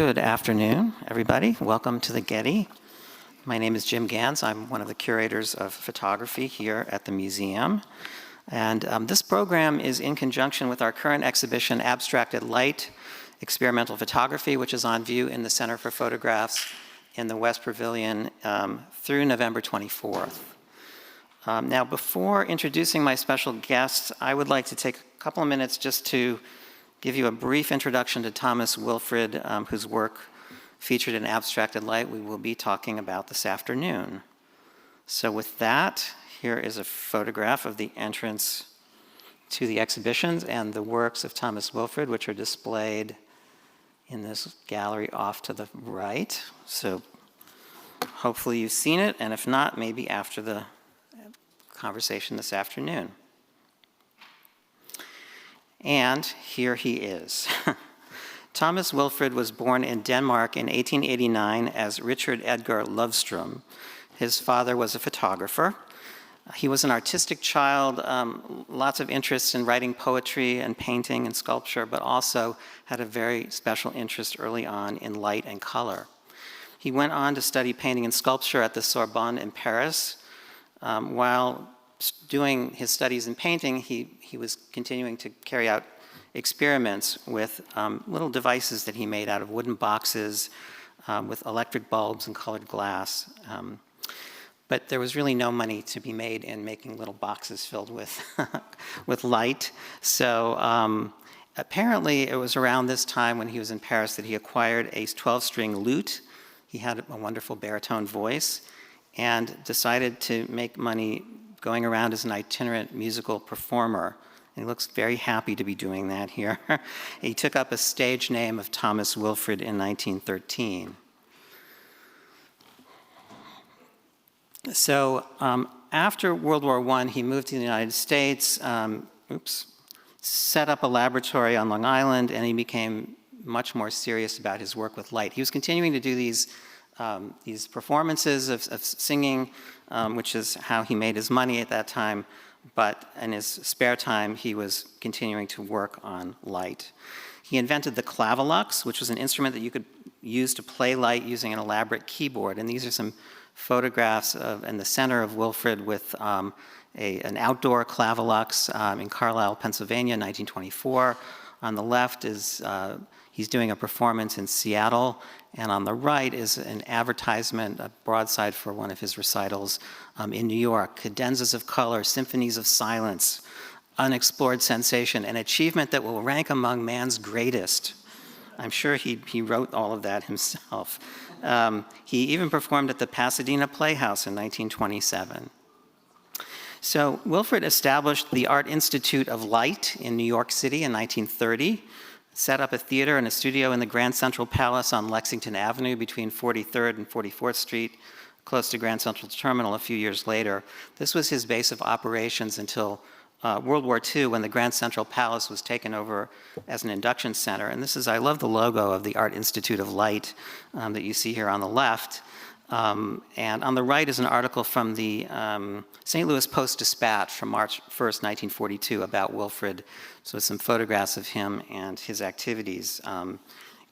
Good afternoon, everybody. Welcome to the Getty. My name is Jim Gans. I'm one of the curators of photography here at the museum. And this program is in conjunction with our current exhibition, Abstracted Light, Experimental Photography, which is on view in the Center for Photographs in the West Pavilion through November 24th. Now, before introducing my special guests, I would like to take a couple of minutes just to give you a brief introduction to Thomas Wilfred, whose work featured in Abstracted Light we will be talking about this afternoon. So with that, here is a photograph of the entrance to the exhibitions and the works of Thomas Wilfred, which are displayed in this gallery off to the right. So hopefully you've seen it, and if not, maybe after the conversation this afternoon. And here he is. Thomas Wilfred was born in Denmark in 1889 as Richard Edgar Lovström. His father was a photographer. He was an artistic child, lots of interests in writing poetry and painting and sculpture, but also had a very special interest early on in light and color. He went on to study painting and sculpture at the Sorbonne in Paris. While doing his studies in painting, he was continuing to carry out experiments with little devices that he made out of wooden boxes with electric bulbs and colored glass. But there was really no money to be made in making little boxes filled with, with light. So apparently it was around this time when he was in Paris that he acquired a 12-string lute. He had a wonderful baritone voice and decided to make money going around as an itinerant musical performer. And he looks very happy to be doing that here. He took up a stage name of Thomas Wilfred in 1913. So after World War I, he moved to the United States, set up a laboratory on Long Island, and he became much more serious about his work with light. He was continuing to do these performances of singing, which is how he made his money at that time, but in his spare time, he was continuing to work on light. He invented the Clavilux, which was an instrument that you could use to play light using an elaborate keyboard, and these are some photographs in the center of Wilfred with an outdoor Clavilux in Carlisle, Pennsylvania, 1924. On the left is he's doing a performance in Seattle, and on the right is an advertisement, a broadside for one of his recitals in New York. Cadenzas of color, symphonies of silence, unexplored sensation, an achievement that will rank among man's greatest. I'm sure he wrote all of that himself. He even performed at the Pasadena Playhouse in 1927. So Wilfred established the Art Institute of Light in New York City in 1930, set up a theater and a studio in the Grand Central Palace on Lexington Avenue between 43rd and 44th Street, close to Grand Central Terminal a few years later. This was his base of operations until World War II, when the Grand Central Palace was taken over as an induction center. And this is, I love the logo of the Art Institute of Light that you see here on the left. And on the right is an article from the St. Louis Post-Dispatch from March 1st, 1942 about Wilfred. So some photographs of him and his activities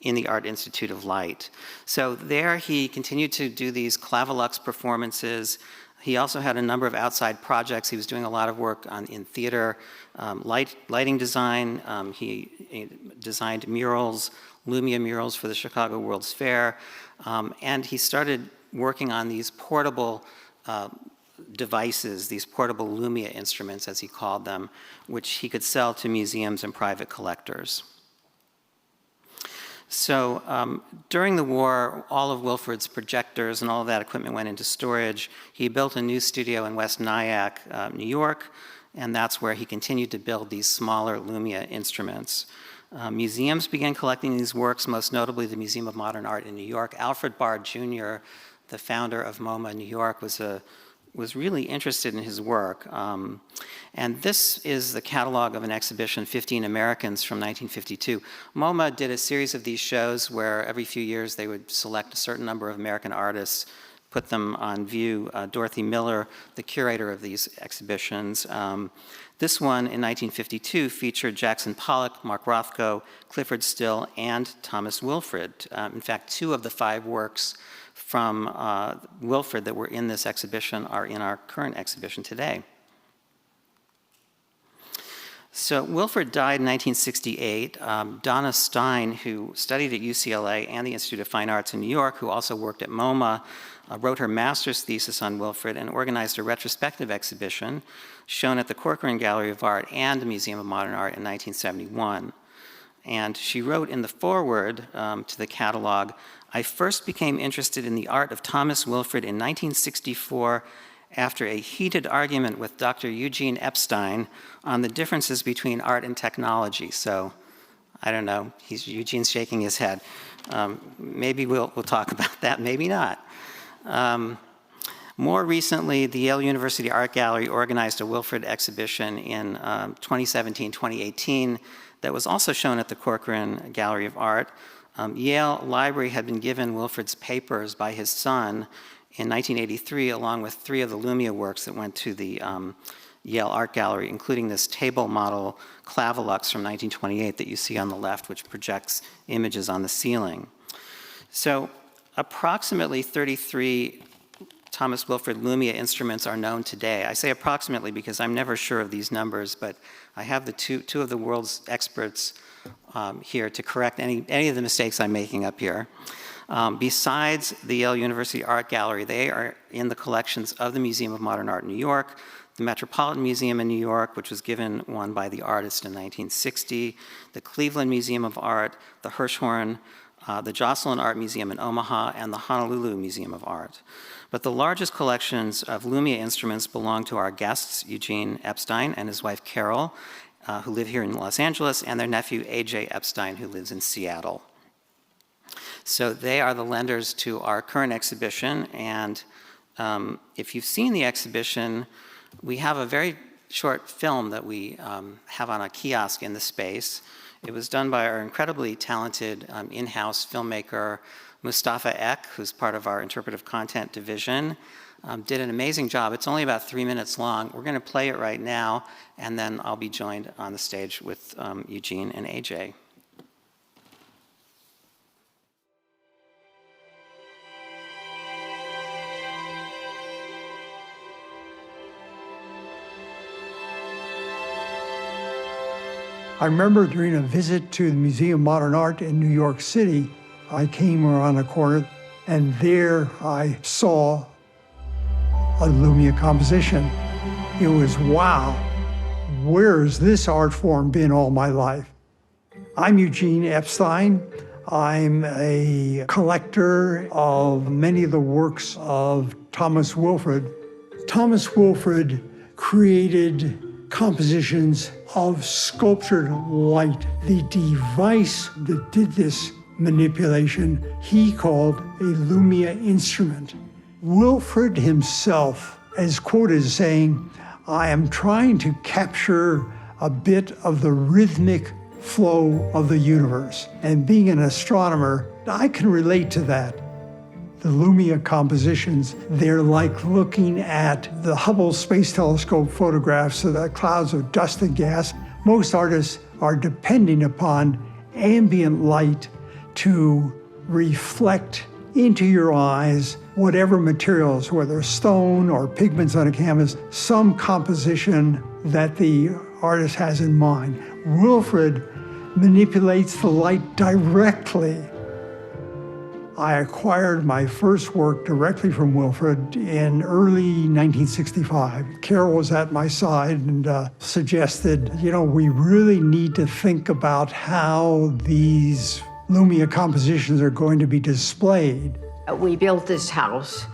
in the Art Institute of Light. So there he continued to do these Clavilux performances. He also had a number of outside projects. He was doing a lot of work in theater, lighting design. He designed murals, Lumia murals for the Chicago World's Fair. And he started working on these portable devices, these portable Lumia instruments, as he called them, which he could sell to museums and private collectors. So during the war, all of Wilfred's projectors and all of that equipment went into storage. He built a new studio in West Nyack, New York, and that's where he continued to build these smaller Lumia instruments. Museums began collecting these works, most notably the Museum of Modern Art in New York. Alfred Barr Jr., the founder of MoMA New York, was really interested in his work. And this is the catalog of an exhibition, 15 Americans from 1952. MoMA did a series of these shows where every few years they would select a certain number of American artists put them on view. Dorothy Miller, the curator of these exhibitions. This one in 1952 featured Jackson Pollock, Mark Rothko, Clyfford Still, and Thomas Wilfred. In fact, 2 of the 5 works from Wilfred that were in this exhibition are in our current exhibition today. So Wilfred died in 1968. Donna Stein, who studied at UCLA and the Institute of Fine Arts in New York, who also worked at MoMA, wrote her master's thesis on Wilfred and organized a retrospective exhibition shown at the Corcoran Gallery of Art and the Museum of Modern Art in 1971. And she wrote in the foreword to the catalog, "I first became interested in the art of Thomas Wilfred in 1964 after a heated argument with Dr. Eugene Epstein on the differences between art and technology." So, I don't know, Eugene's shaking his head. Maybe we'll talk about that, maybe not. More recently, the Yale University Art Gallery organized a Wilfred exhibition in 2017-2018 that was also shown at the Corcoran Gallery of Art. Yale Library had been given Wilfred's papers by his son in 1983, along with 3 of the Lumia works that went to the Yale Art Gallery, including this table model Clavilux from 1928 that you see on the left, which projects images on the ceiling. So approximately 33 Thomas Wilfred Lumia instruments are known today. I say approximately because I'm never sure of these numbers, but I have the two of the world's experts here to correct any of the mistakes I'm making up here. Besides the Yale University Art Gallery, they are in the collections of the Museum of Modern Art in New York, the Metropolitan Museum in New York, which was given one by the artist in 1960, the Cleveland Museum of Art, the Hirshhorn, the Jocelyn Art Museum in Omaha, and the Honolulu Museum of Art. But the largest collections of Lumia instruments belong to our guests, Eugene Epstein and his wife Carol, who live here in Los Angeles, and their nephew A.J. Epstein, who lives in Seattle. So they are the lenders to our current exhibition, and if you've seen the exhibition, we have a very short film that we have on a kiosk in the space. It was done by our incredibly talented in-house filmmaker, Mustafa Ek, who's part of our interpretive content division. Did an amazing job. It's only about 3 minutes long. We're going to play it right now, and then I'll be joined on the stage with Eugene and AJ. I remember during a visit to the Museum of Modern Art in New York City, I came around a corner, and there I saw a Lumia composition. It was, wow, where's this art form been all my life? I'm Eugene Epstein. I'm a collector of many of the works of Thomas Wilfred. Thomas Wilfred created compositions of sculptured light. The device that did this manipulation he called a Lumia instrument. Wilfred himself is quoted as saying, "I am trying to capture a bit of the rhythmic flow of the universe." And being an astronomer, I can relate to that. The Lumia compositions, they're like looking at the Hubble Space Telescope photographs of the clouds of dust and gas. Most artists are depending upon ambient light to reflect into your eyes whatever materials, whether stone or pigments on a canvas, some composition that the artist has in mind. Wilfred manipulates the light directly. I acquired my first work directly from Wilfred in early 1965. Carol was at my side and suggested, we really need to think about how these Lumia compositions are going to be displayed. We built this house,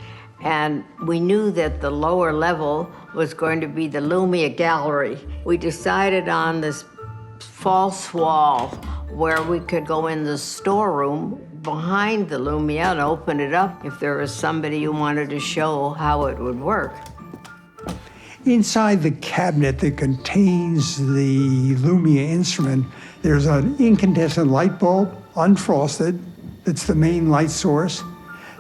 and we knew that the lower level was going to be the Lumia gallery. We decided on this false wall where we could go in the storeroom behind the Lumia and open it up if there was somebody who wanted to show how it would work. Inside the cabinet that contains the Lumia instrument, there's an incandescent light bulb, unfrosted, that's the main light source.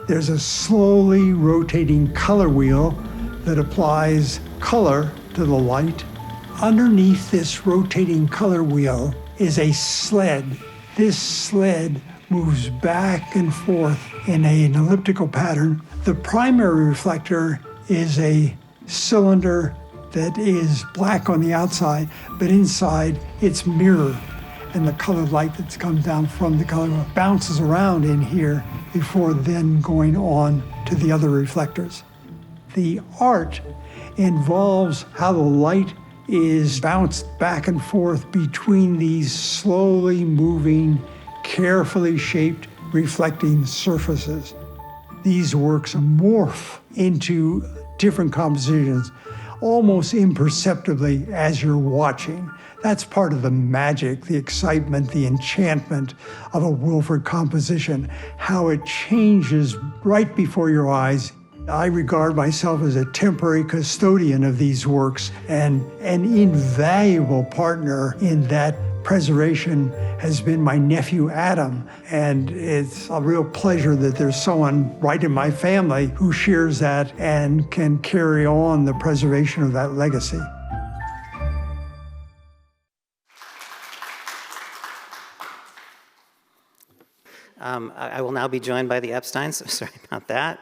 There's a slowly rotating color wheel that applies color to the light. Underneath this rotating color wheel is a sled. This sled moves back and forth in an elliptical pattern. The primary reflector is a cylinder that is black on the outside, but inside it's mirrored. And the colored light that comes down from the color wheel bounces around in here before then going on to the other reflectors. The art involves how the light is bounced back and forth between these slowly moving, carefully shaped reflecting surfaces. These works morph into different compositions almost imperceptibly as you're watching. That's part of the magic, the excitement, the enchantment of a Wilford composition, how it changes right before your eyes. I regard myself as a temporary custodian of these works, and an invaluable partner in that preservation has been my nephew Adam, and it's a real pleasure that there's someone right in my family who shares that and can carry on the preservation of that legacy. I will now be joined by the Epsteins. Sorry about that.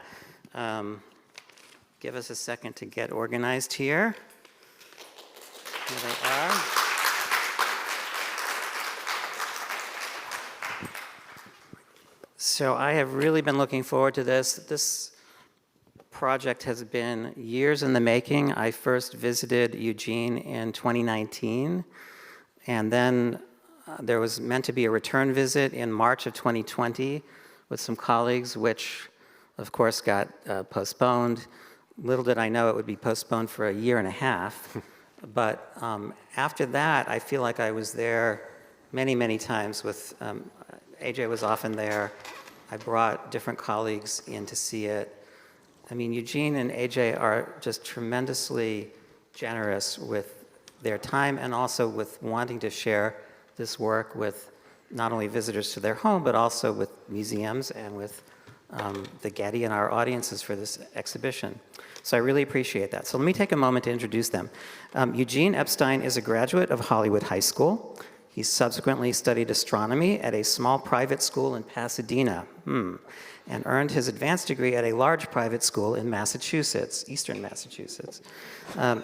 Give us a second to get organized here. Here they are. So I have really been looking forward to this. This project has been years in the making. I first visited Eugene in 2019, and then there was meant to be a return visit in March of 2020 with some colleagues, which of course got postponed. Little did I know it would be postponed for a year and a half. But after that, I feel like I was there many, many times with, AJ was often there. I brought different colleagues in to see it. I mean, Eugene and AJ are just tremendously generous with their time and also with wanting to share this work with not only visitors to their home, but also with museums and with the Getty and our audiences for this exhibition. So I really appreciate that. So let me take a moment to introduce them. Eugene Epstein is a graduate of Hollywood High School. He subsequently studied astronomy at a small private school in Pasadena, and earned his advanced degree at a large private school in Massachusetts, eastern Massachusetts.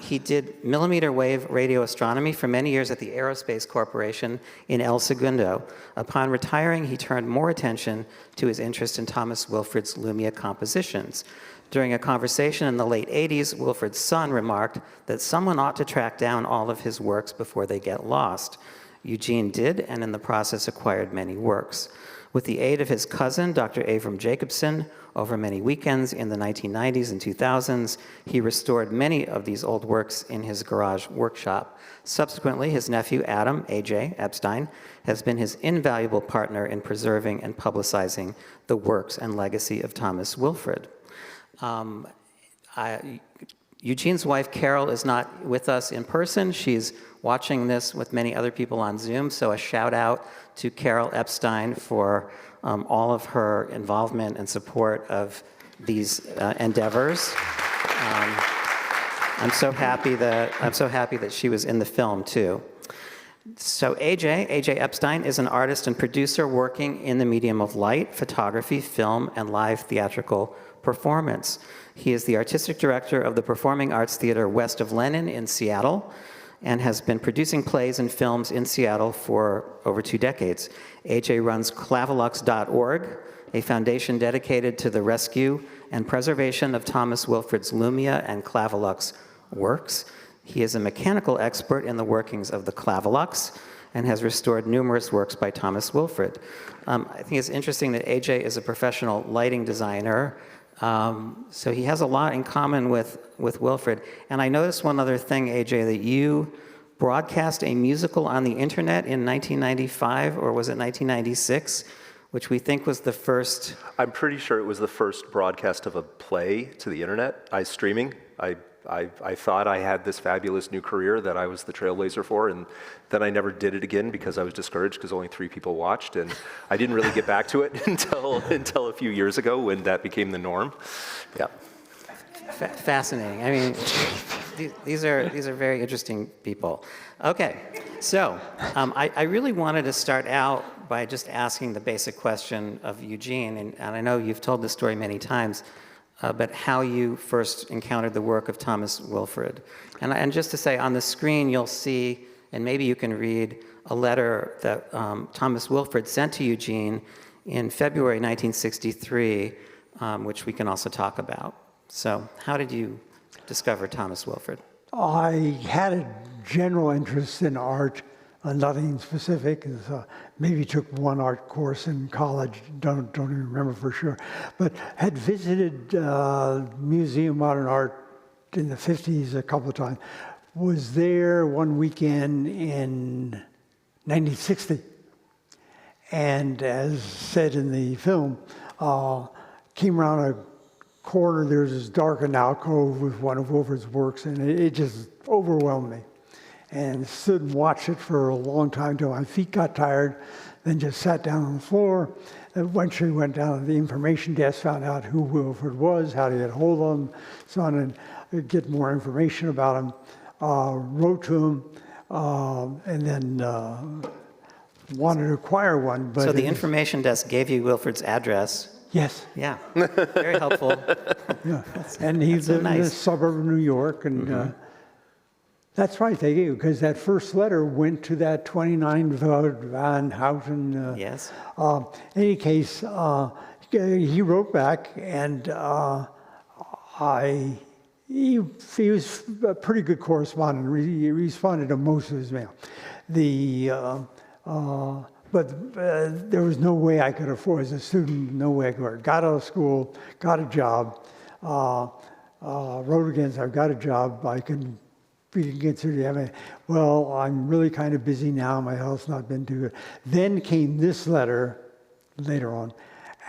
He did millimeter wave radio astronomy for many years at the Aerospace Corporation in El Segundo. Upon retiring, he turned more attention to his interest in Thomas Wilford's Lumia compositions. During a conversation in the late 80s, Wilford's son remarked that someone ought to track down all of his works before they get lost. Eugene did, and in the process acquired many works. With the aid of his cousin, Dr. Avram Jacobson, over many weekends in the 1990s and 2000s, he restored many of these old works in his garage workshop. Subsequently, his nephew, Adam, AJ Epstein, has been his invaluable partner in preserving and publicizing the works and legacy of Thomas Wilford. Eugene's wife, Carol, is not with us in person. She's watching this with many other people on Zoom, so a shout out to Carol Epstein for all of her involvement and support of these endeavors. I'm so happy that she was in the film too. So AJ Epstein is an artist and producer working in the medium of light, photography, film, and live theatrical performance. He is the artistic director of the Performing Arts Theater West of Lenin in Seattle, and has been producing plays and films in Seattle for over 2 decades. AJ runs Clavilux.org, a foundation dedicated to the rescue and preservation of Thomas Wilford's Lumia and Clavilux works. He is a mechanical expert in the workings of the Clavilux and has restored numerous works by Thomas Wilford. I think it's interesting that AJ is a professional lighting designer, so he has a lot in common with Wilford. And I noticed one other thing, AJ, that you broadcast a musical on the internet in 1995, or was it 1996, which we think was the first. I'm pretty sure it was the first broadcast of a play to the internet. Streaming. I I thought I had this fabulous new career that I was the trailblazer for, and then I never did it again because I was discouraged because only 3 people watched, and I didn't really get back to it until a few years ago when that became the norm. Yeah. Fascinating. I mean, these are very interesting people. Okay, so I really wanted to start out by just asking the basic question of Eugene, and I know you've told this story many times, but how you first encountered the work of Thomas Wilfred. And just to say, on the screen you'll see, and maybe you can read, a letter that Thomas Wilfred sent to Eugene in February 1963, which we can also talk about. So how did you discover Thomas Wilfred? I had a general interest in art, nothing specific. Maybe took one art course in college, don't even remember for sure. But had visited Museum of Modern Art in the 50s a couple of times. Was there one weekend in 1960. And as said in the film, came around a corner, there's this darkened alcove with one of Wilfred's works, and it just overwhelmed me. And stood and watched it for a long time till my feet got tired, then just sat down on the floor. Eventually went down to the information desk, found out who Wilfred was, how to get hold of him, so on, and get more information about him. Wrote to him, and then wanted to acquire one. But so the information desk gave you Wilfred's address. Yes. Yeah, very helpful. Yeah. And he lived in a suburb of New York, and that's right, they gave, because that first letter went to that 29 Van Houten. Yes. In any case, he wrote back, and he was a pretty good correspondent. He responded to most of his mail. But there was no way I could afford, as a student, no way I could afford. Got out of school, got a job, wrote again, so I've got a job, I can be considered, well, I'm really kind of busy now, my health's not been too good. Then came this letter, later on,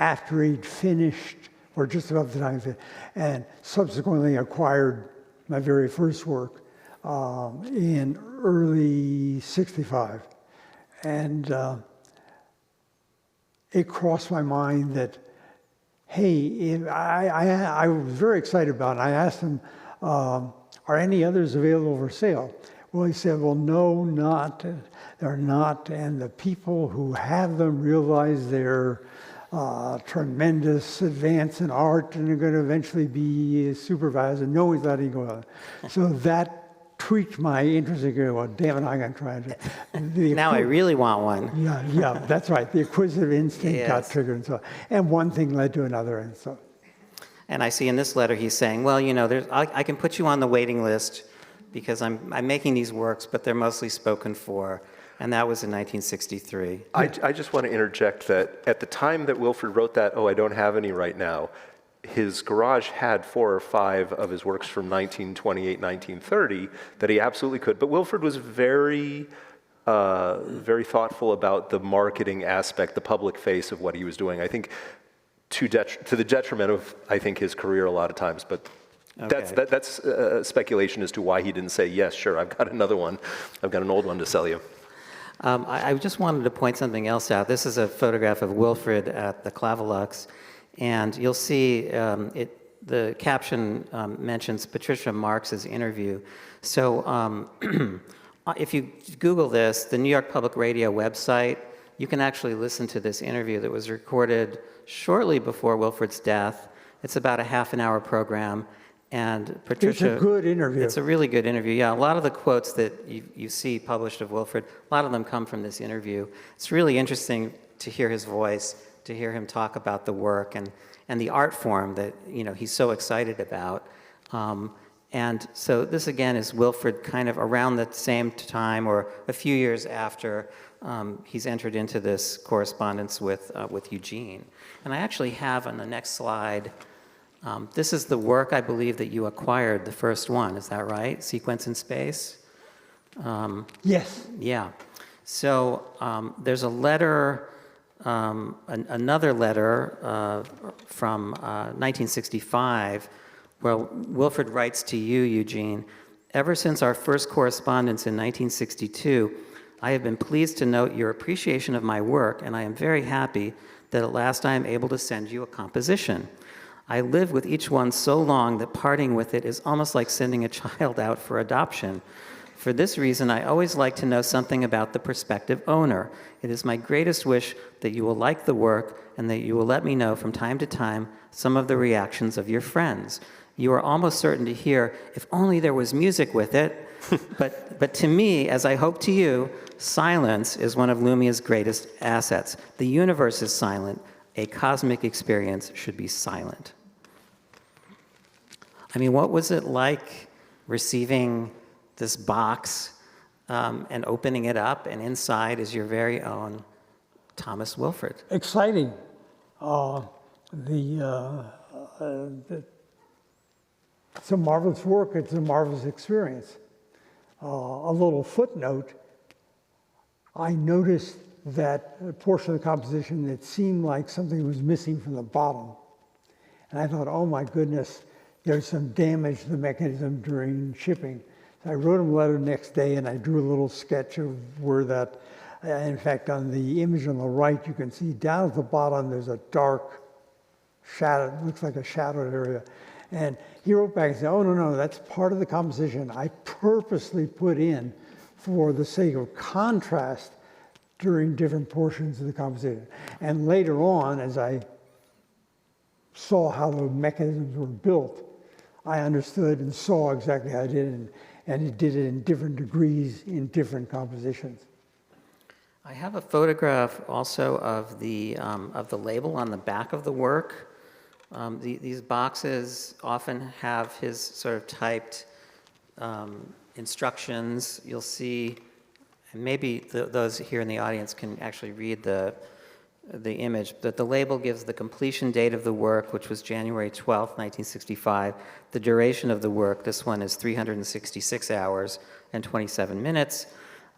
after he'd finished, or just about the time he finished, and subsequently acquired my very first work in early '65. And it crossed my mind that, hey, I was very excited about it. I asked him, are any others available for sale? Well, he said, well, no, they're not. And the people who have them realize their tremendous advance in art and are going to eventually be supervised, and no one's letting go of it. So that tweaked my interest in going, well, damn it, I'm going to try it. Now I really want one. Yeah, that's right. The acquisitive instinct got Yes. triggered, and so, and one thing led to another, and so. And I see in this letter he's saying, well, you know, I can put you on the waiting list because I'm making these works, but they're mostly spoken for. And that was in 1963. I just want to interject that at the time that Wilfred wrote that, I don't have any right now, his garage had 4 or 5 of his works from 1928, 1930 that he absolutely could. But Wilfred was very thoughtful about the marketing aspect, the public face of what he was doing. I think to the detriment of, I think, his career a lot of times. But Okay. that's speculation as to why he didn't say, yes, sure, I've got another one. I've got an old one to sell you. I just wanted to point something else out. This is a photograph of Wilfred at the Clavelux, and you'll see the caption mentions Patricia Marx's interview. So if you Google this, the New York Public Radio website, you can actually listen to this interview that was recorded shortly before Wilfred's death. It's about a half-an-hour program. And Patricia, It's a good interview. It's a really good interview. Yeah, a lot of the quotes that you see published of Wilfred, a lot of them come from this interview. It's really interesting to hear his voice, to hear him talk about the work and the art form that he's so excited about. And so this again is Wilfred kind of around the same time or a few years after he's entered into this correspondence with Eugene. And I actually have on the next slide. This is the work, I believe, that you acquired, the first one. Is that right? Sequence in Space? Yes. Yeah. So there's a letter, another letter from 1965, Well, Wilfred writes to you, Eugene, ever since our first correspondence in 1962, I have been pleased to note your appreciation of my work, and I am very happy that at last I am able to send you a composition. I live with each one so long that parting with it is almost like sending a child out for adoption. For this reason, I always like to know something about the prospective owner. It is my greatest wish that you will like the work and that you will let me know from time to time some of the reactions of your friends. You are almost certain to hear, if only there was music with it. But to me, as I hope to you, silence is one of Lumia's greatest assets. The universe is silent. A cosmic experience should be silent. I mean, what was it like receiving this box and opening it up, and inside is your very own Thomas Wilfred? Exciting. It's a marvelous work. It's a marvelous experience. A little footnote, I noticed that a portion of the composition that seemed like something was missing from the bottom. And I thought, oh my goodness, there's some damage to the mechanism during shipping. So I wrote him a letter the next day and I drew a little sketch of where that, in fact, on the image on the right, you can see down at the bottom, there's a dark shadow, it looks like a shadowed area. And he wrote back and said, oh, no, that's part of the composition I purposely put in for the sake of contrast during different portions of the composition. And later on, as I saw how the mechanisms were built, I understood and saw exactly how I did it, and it did it in different degrees in different compositions. I have a photograph also of the label on the back of the work. These boxes often have his sort of typed instructions. You'll see, and maybe those here in the audience can actually read the image, but the label gives the completion date of the work, which was January 12th, 1965. The duration of the work, this one is 366 hours and 27 minutes.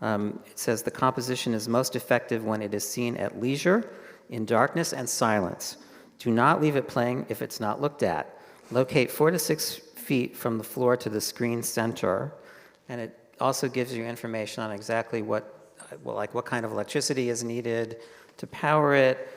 It says the composition is most effective when it is seen at leisure, in darkness and silence. Do not leave it playing if it's not looked at. Locate 4 to 6 feet from the floor to the screen center, and it also gives you information on exactly what kind of electricity is needed to power it,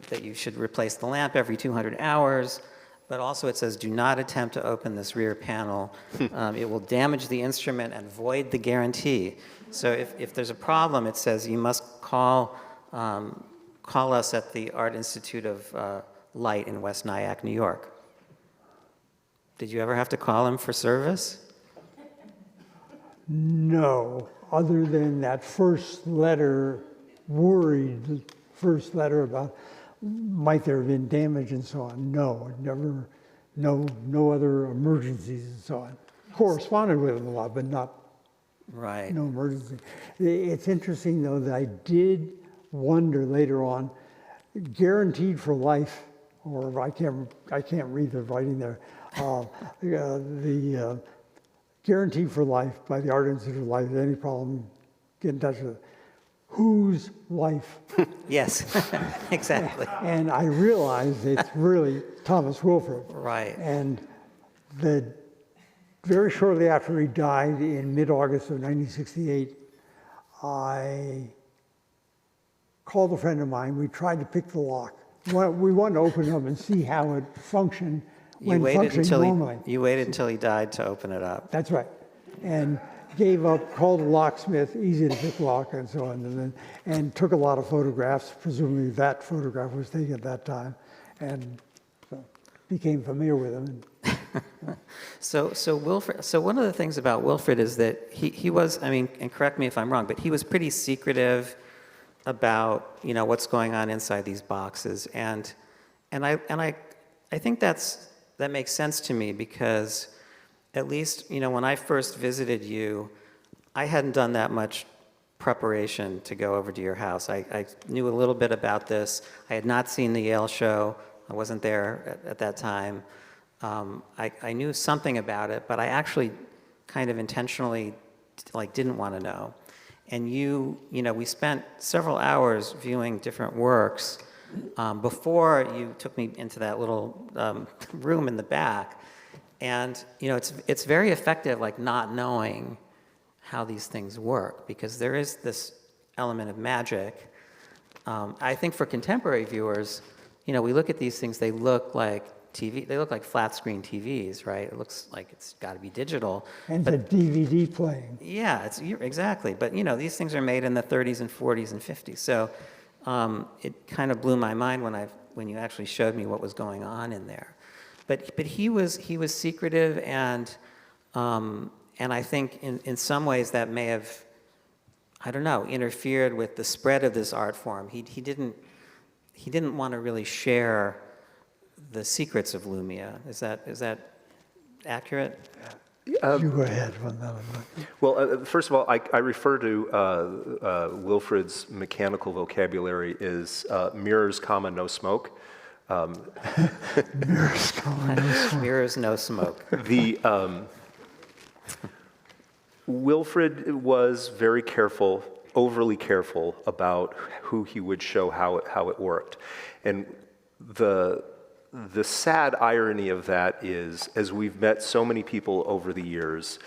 that you should replace the lamp every 200 hours, but also it says do not attempt to open this rear panel. It will damage the instrument and void the guarantee. So if there's a problem, it says you must call us at the Art Institute of Light in West Nyack, New York. Did you ever have to call him for service? No, other than that first letter, worried first letter about might there have been damage and so on. No, never, no other emergencies and so on. Corresponded with him a lot, but not Right. no emergency. It's interesting though that I did wonder later on, guaranteed for life, or I can't read the writing there. The guaranteed for life by the Art Institute of Life. If any problem, get in touch with it. Whose life? Yes, exactly. And I realized it's really Thomas Wilfred. Right. And very shortly after he died in mid-August of 1968, I called a friend of mine. We tried to pick the lock. We wanted to open it up and see how it functioned when functioning normally. You waited until he died to open it up. That's right. And gave up, called a locksmith, easy to pick lock and so on, and took a lot of photographs. Presumably that photograph was taken at that time, and so became familiar with him. So Wilfred. So one of the things about Wilfred is that he was. I mean, and correct me if I'm wrong, but he was pretty secretive about what's going on inside these boxes, and I think that makes sense to me because at least when I first visited you, I hadn't done that much preparation to go over to your house. I knew a little bit about this. I had not seen the Yale show. I wasn't there at that time. I knew something about it, but I actually kind of intentionally didn't want to know. And we spent several hours viewing different works before you took me into that little room in the back. And, you know, it's very effective, like not knowing how these things work, because there is this element of magic. I think for contemporary viewers, you know, we look at these things, they look like TV, they look like flat screen TVs, right? It looks like it's got to be digital. And the DVD playing. Yeah, exactly. But, you know, these things are made in the 30s and 40s and 50s. So it kind of blew my mind when you actually showed me what was going on in there. But he was secretive, and I think in some ways that may have, I don't know, interfered with the spread of this art form. He didn't want to really share the secrets of Lumia. Is that accurate? You go ahead on that one. Well, first of all, I refer to Wilfred's mechanical vocabulary as mirrors, comma, no smoke. Mirrors, comma, no smoke. Mirrors, no smoke. Wilfred was very careful, overly careful about who he would show how it worked. And the sad irony of that is, as we've met so many people over the years,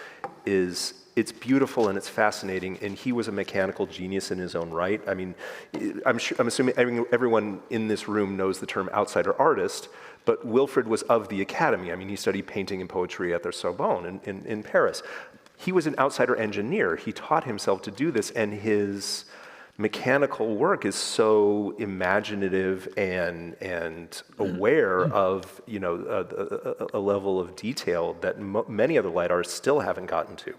is it's beautiful and it's fascinating, and he was a mechanical genius in his own right. I mean, I'm assuming everyone in this room knows the term outsider artist, but Wilfred was of the academy. I mean, he studied painting and poetry at the Sorbonne in Paris. He was an outsider engineer. He taught himself to do this, and his mechanical work is so imaginative and aware of, you know, a level of detail that many other light artists still haven't gotten to.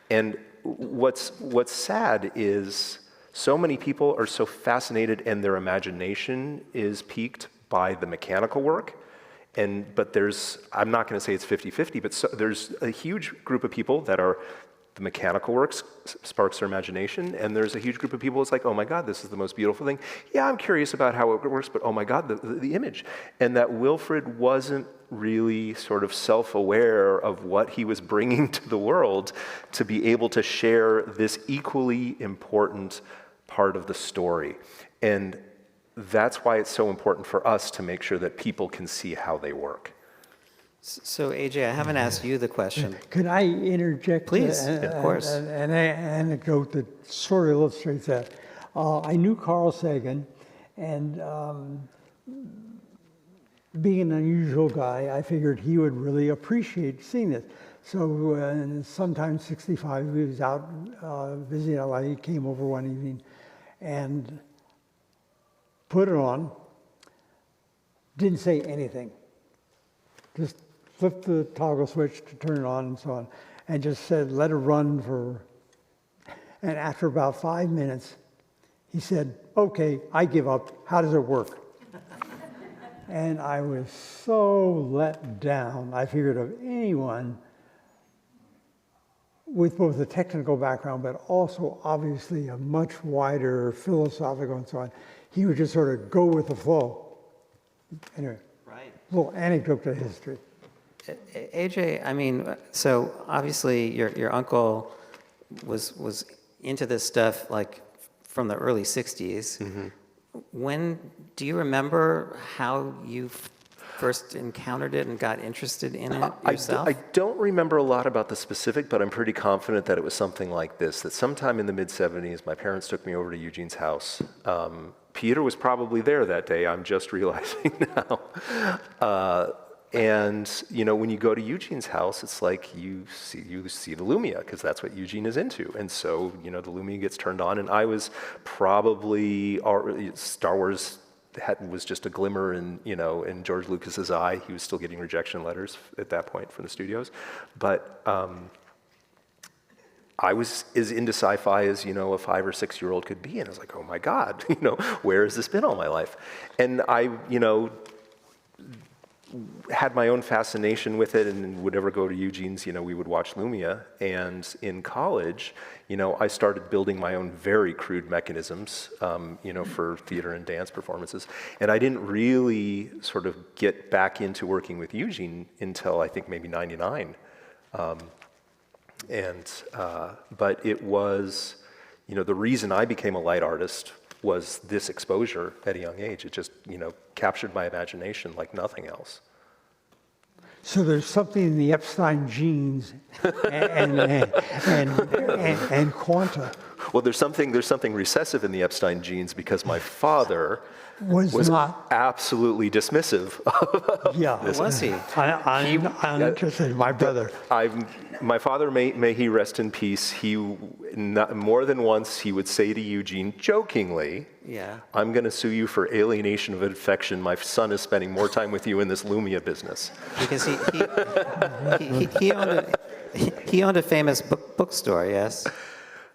And what's sad is so many people are so fascinated, and their imagination is piqued by the mechanical work. But I'm not going to say it's 50-50, but there's a huge group of people that are, the mechanical works sparks their imagination, and there's a huge group of people, it's like, oh my God, this is the most beautiful thing. Yeah, I'm curious about how it works, but oh my God, the image. And that Wilfred wasn't really sort of self-aware of what he was bringing to the world to be able to share this equally important part of the story. And that's why it's so important for us to make sure that people can see how they work. So, AJ, I haven't asked you the question. Could I interject? Please, of course. An anecdote that sort of illustrates that. I knew Carl Sagan, and being an unusual guy, I figured he would really appreciate seeing this. So sometime 65, he was out visiting LA. He came over one evening and put it on, didn't say anything. Just flipped the toggle switch to turn it on and so on, and just said, let it run for, and after about 5 minutes, he said, okay, I give up, how does it work? And I was so let down. I figured of anyone with both a technical background, but also obviously a much wider philosophical and so on, he would just sort of go with the flow. Anyway, Right. little anecdote to history. AJ, I mean, so obviously your uncle was into this stuff like from the early 60s. Mm-hmm. Do you remember how you first encountered it and got interested in it yourself? I don't remember a lot about the specific, but I'm pretty confident that it was something like this, that sometime in the mid-'70s, my parents took me over to Eugene's house. Peter was probably there that day, I'm just realizing now. And, you know, when you go to Eugene's house, it's like you see the Lumia, because that's what Eugene is into. And so, you know, the Lumia gets turned on, and I was probably, Star Wars was just a glimmer in George Lucas's eye. He was still getting rejection letters at that point from the studios. But I was as into sci-fi as, you know, a 5 or 6 year old could be. And I was like, oh my God, you know, where has this been all my life? And I, you know, had my own fascination with it, and would ever go to Eugene's, you know, we would watch Lumia. And in college, you know, I started building my own very crude mechanisms, you know, for theater and dance performances. And I didn't really sort of get back into working with Eugene until I think maybe 99. But it was, you know, the reason I became a light artist was this exposure at a young age. It just, you know, captured my imagination like nothing else. So there's something in the Epstein genes and quanta Well, there's something recessive in the Epstein genes because my father was not. absolutely dismissive. Yeah. Was he? I'm interested in my brother. My father, may he rest in peace, more than once he would say to Eugene jokingly, Yeah. I'm going to sue you for alienation of affection. My son is spending more time with you in this Lumia business. Because he owned a famous bookstore, yes?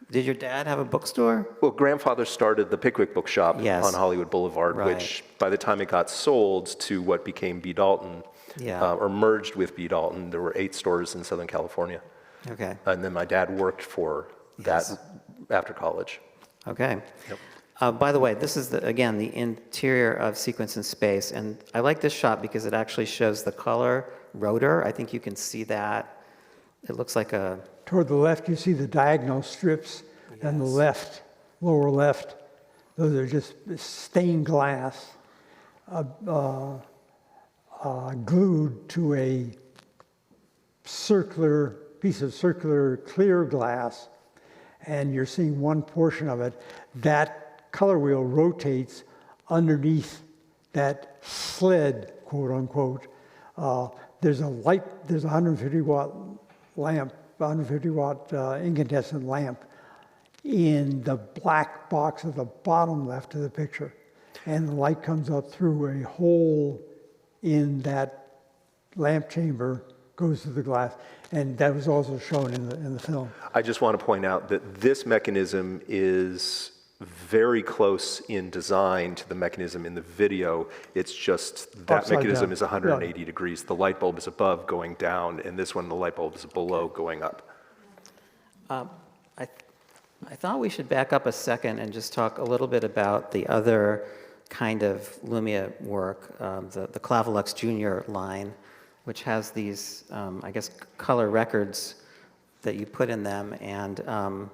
Did your dad have a bookstore? Well, grandfather started the Pickwick Bookshop Yes. on Hollywood Boulevard, Right. which by the time it got sold to what became B. Dalton, Yeah. or merged with B. Dalton, there were 8 stores in Southern California. Okay. And then my dad worked for that after college. Okay. By the way, this is, again, the interior of Sequence in Space. And I like this shot because it actually shows the color rotor. I think you can see that. It looks like a... Toward the left, you see the diagonal strips, and the left, lower left, those are just stained glass glued to a piece of circular clear glass, and you're seeing one portion of it. That color wheel rotates underneath that sled, quote unquote. There's a 150 watt lamp, 150 watt incandescent lamp in the black box at the bottom left of the picture. And the light comes up through a hole in that lamp chamber, goes through the glass. And that was also shown in the film. I just want to point out that this mechanism is very close in design to the mechanism in the video. It's just that Upside mechanism down. is 180 degrees. The light bulb is above going down, and this one, the light bulb is below going up. I thought we should back up a second and just talk a little bit about the other kind of Lumia work, the Clavilux Junior line, which has these, I guess, color records that you put in them. And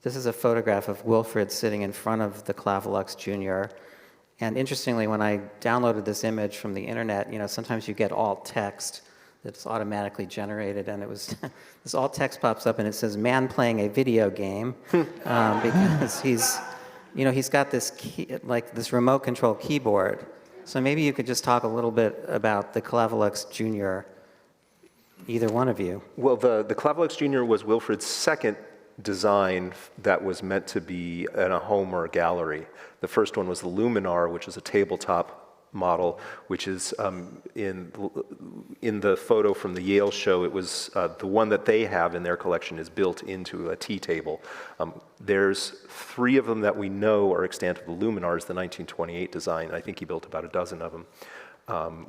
this is a photograph of Wilfrid sitting in front of the Clavilux Junior. And interestingly, when I downloaded this image from the internet, sometimes you get alt text that's automatically generated, and it was this alt text pops up and it says "man playing a video game," because he's got this this remote control keyboard. So maybe you could just talk a little bit about the Clavilux Junior, either one of you. Well, the Clavilux Junior was Wilfrid's second design that was meant to be in a home or a gallery. The first one was the Luminar, which is a tabletop model, which is in the photo from the Yale show. It was the one that they have in their collection is built into a tea table. There's 3 of them that we know are extant of the Luminars, the 1928 design. I think he built about a dozen of them.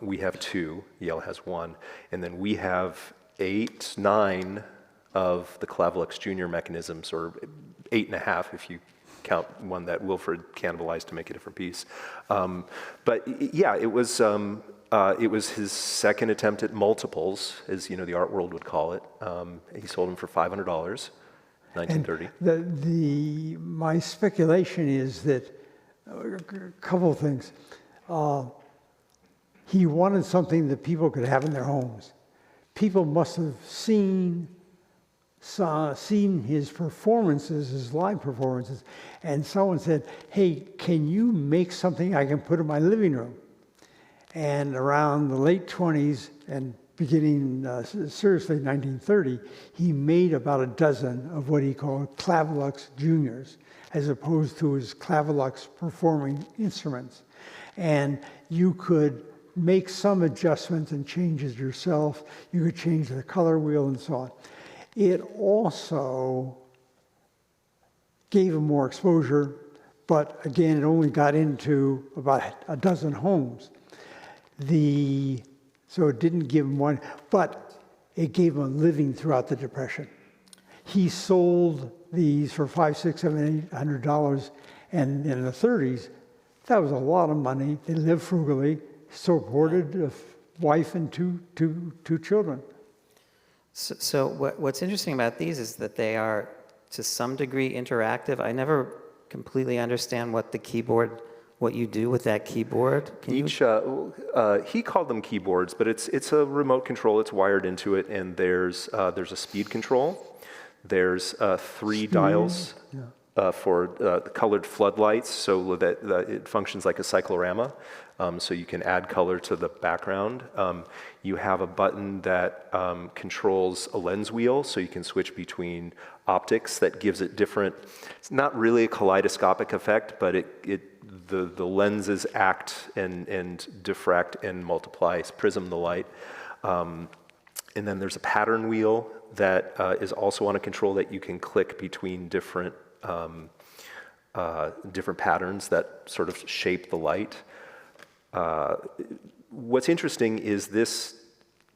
We have 2. Yale has 1, and then we have 8, 9 of the Clavilux Junior mechanisms, or 8.5 if you count one that Wilfrid cannibalized to make a different piece. But yeah, it was his second attempt at multiples, as the art world would call it. He sold them for $500, 1930. And my speculation is that a couple of things. He wanted something that people could have in their homes. People must have seen his performances, his live performances, and someone said, "Hey, can you make something I can put in my living room?" And around the late 20s and beginning seriously 1930, he made about a dozen of what he called Clavilux Juniors, as opposed to his Clavilux performing instruments. And you could make some adjustments and changes yourself. You could change the color wheel and so on. It also gave him more exposure, but again, it only got into about a dozen homes. So it didn't give him one, but it gave him a living throughout the Depression. He sold these for $500, $600, $700, and in the 30s, that was a lot of money. They lived frugally, supported a wife and two children. So what's interesting about these is that they are, to some degree, interactive. I never completely understand what the keyboard what you do with that keyboard? Can you? He called them keyboards, but it's a remote control. It's wired into it, and there's a speed control. There's 3 dials for colored floodlights, so that it functions like a cyclorama. So you can add color to the background. You have a button that controls a lens wheel, so you can switch between optics. That gives it different. It's not really a kaleidoscopic effect, but the lenses act and diffract and multiply, prism the light. And then there's a pattern wheel that is also on a control that you can click between different patterns that sort of shape the light. What's interesting is this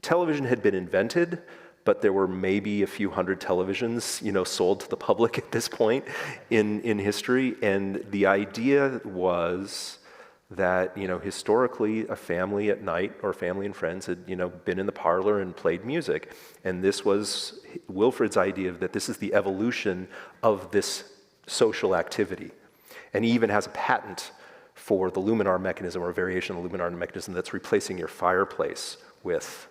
television had been invented, but there were maybe a few hundred televisions, sold to the public at this point in history. And the idea was that, historically a family at night or family and friends had, been in the parlor and played music. And this was Wilfred's idea that this is the evolution of this social activity. And he even has a patent for the luminar mechanism, or a variation of the luminar mechanism that's replacing your fireplace with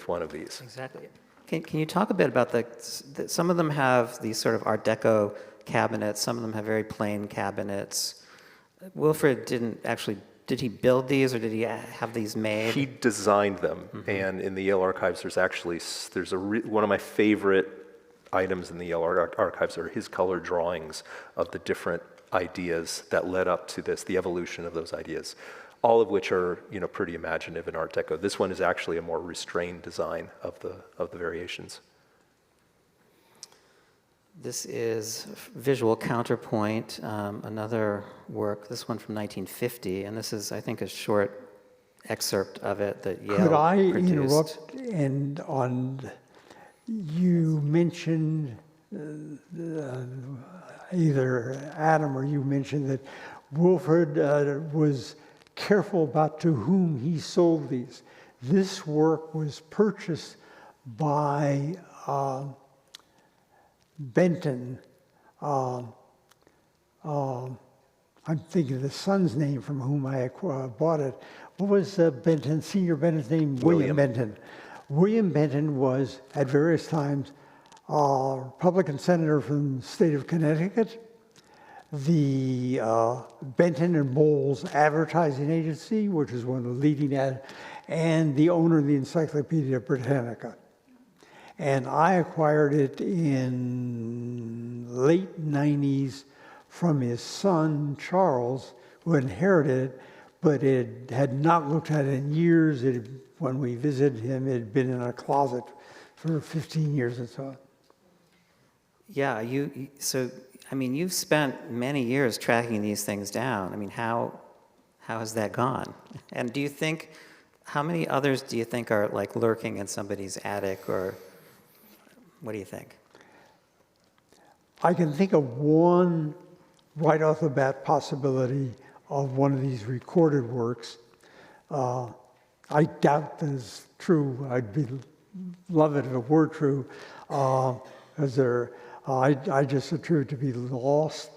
one of these. Exactly. Can you talk a bit about some of them have these sort of Art Deco cabinets, some of them have very plain cabinets. Wilfred did he build these, or did he have these made? He designed them, and in the Yale Archives there's one of my favorite items in the Yale Archives are his color drawings of the different ideas that led up to this, the evolution of those ideas, all of which are pretty imaginative in Art Deco. This one is actually a more restrained design of the variations. This is Visual Counterpoint, another work, this one from 1950, and this is, I think, a short excerpt of it that Yale Could I produced. interrupt? You mentioned either Adam or you mentioned that Wilfred was careful about to whom he sold these. This work was purchased by Benton. I'm thinking of the son's name from whom I bought it. What was Senior Benton's name? William Benton. William Benton was, at various times, Republican senator from the state of Connecticut, the Benton and Bowles Advertising Agency, which is one of the leading and the owner of the Encyclopedia Britannica. And I acquired it in late 90s from his son, Charles, who inherited it, but it had not looked at it in years. When we visited him, it had been in a closet for 15 years and so on. Yeah, you've spent many years tracking these things down. I mean, how has that gone? And how many others do you think are like lurking in somebody's attic, or what do you think? I can think of one right off the bat possibility of one of these recorded works. I doubt that is true. I'd love it if it were true, because I just attribute to be lost.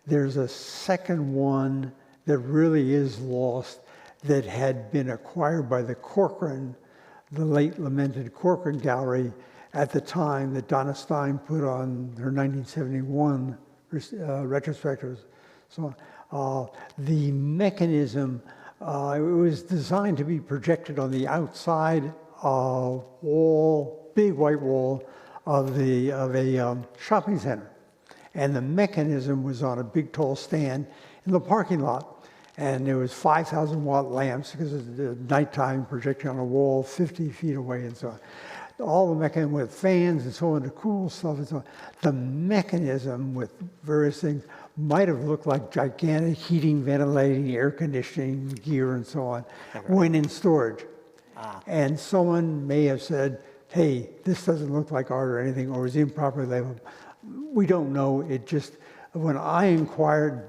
There's a second one that really is lost that had been acquired by the Corcoran, the late lamented Corcoran Gallery, at the time that Donna Stein put on her 1971 retrospective. So the mechanism, it was designed to be projected on the outside big white wall of a shopping center. And the mechanism was on a big tall stand in the parking lot. And there was 5,000 watt lamps because of the nighttime projecting on a wall 50 feet away and so on. All the mechanism with fans and so on to cool stuff and so on. The mechanism with various things might have looked like gigantic heating, ventilating, air conditioning gear and so on when in storage. And someone may have said, hey, this doesn't look like art or anything, or is improperly labeled. We don't know. It just, when I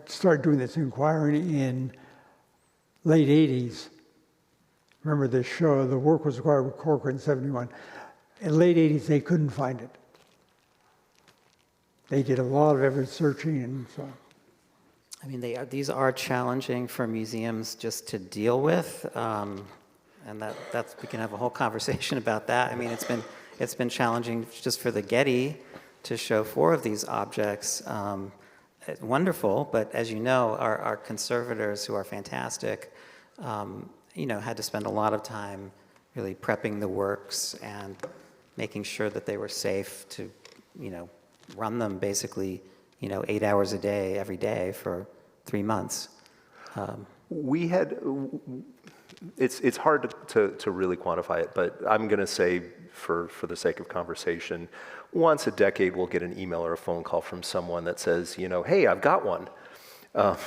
started doing this inquiring in late 80s, remember this show, the work was acquired with Corcoran in 71. In late 80s, they couldn't find it. They did a lot of effort searching and so on. I mean, these are challenging for museums just to deal with, and that's we can have a whole conversation about that. I mean, it's been challenging just for the Getty to show 4 of these objects. It's wonderful, but as you know, our conservators, who are fantastic, had to spend a lot of time really prepping the works and making sure that they were safe to, run them basically, 8 hours a day, every day for 3 months. We had, it's hard to really quantify it, but I'm going to say, for the sake of conversation, once a decade we'll get an email or a phone call from someone that says, hey, I've got one. I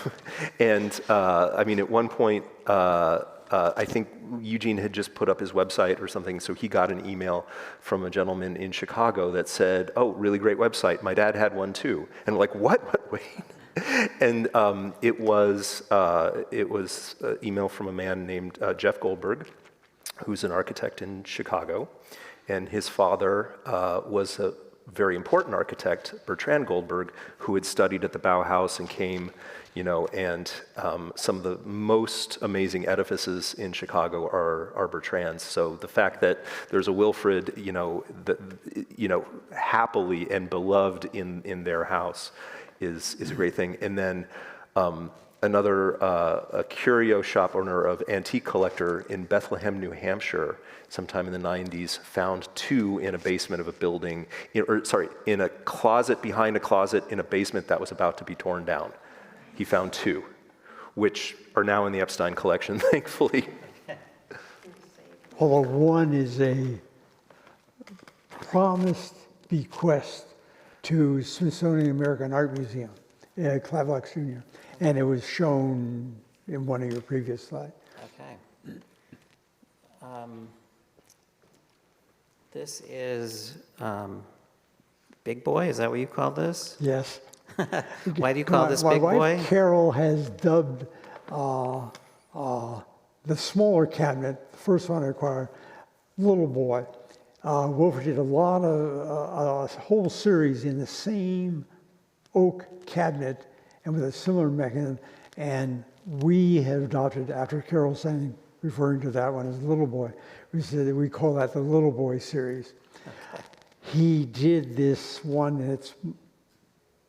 mean, at one point, I think Eugene had just put up his website or something, so he got an email from a gentleman in Chicago that said, oh, really great website, my dad had one too. And we're like, what, wait? And it was an email from a man named Jeff Goldberg, who's an architect in Chicago, and his father was a very important architect, Bertrand Goldberg, who had studied at the Bauhaus and came, and some of the most amazing edifices in Chicago are Bertrand's. So the fact that there's a Wilfrid, happily and beloved in their house is a great thing. And then a curio shop owner of antique collector in Bethlehem, New Hampshire, sometime in the 90s, found 2 in a basement of a building, in a closet behind a closet in a basement that was about to be torn down. He found 2, which are now in the Epstein collection, thankfully. Although one is a promised bequest to Smithsonian American Art Museum, Clavelock Jr., and it was shown in one of your previous slides. Okay. This is Big Boy, is that what you call this? Yes. Why do you call this Big My Boy? wife Carol has dubbed the smaller cabinet, the first one I acquired, Little Boy. Wilfrid did a whole series in the same oak cabinet and with a similar mechanism, and we have adopted, after Carol saying, referring to that one as Little Boy, we said that we call that the Little Boy series. Okay. He did this one, and its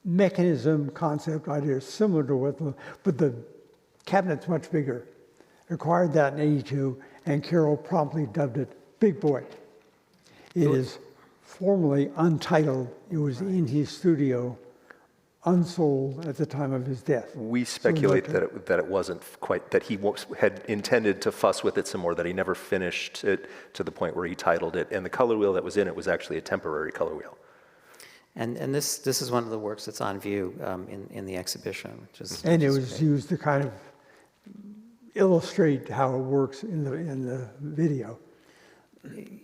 mechanism, concept, idea is similar to what, but the cabinet's much bigger. Acquired that in '82, and Carol promptly dubbed it Big Boy. It is formally untitled. It was in his studio, unsold at the time of his death. We speculate that it wasn't quite, that he had intended to fuss with it some more, that he never finished it to the point where he titled it. And the color wheel that was in it was actually a temporary color wheel. And this is one of the works that's on view in the exhibition. And it was used to kind of illustrate how it works in the video.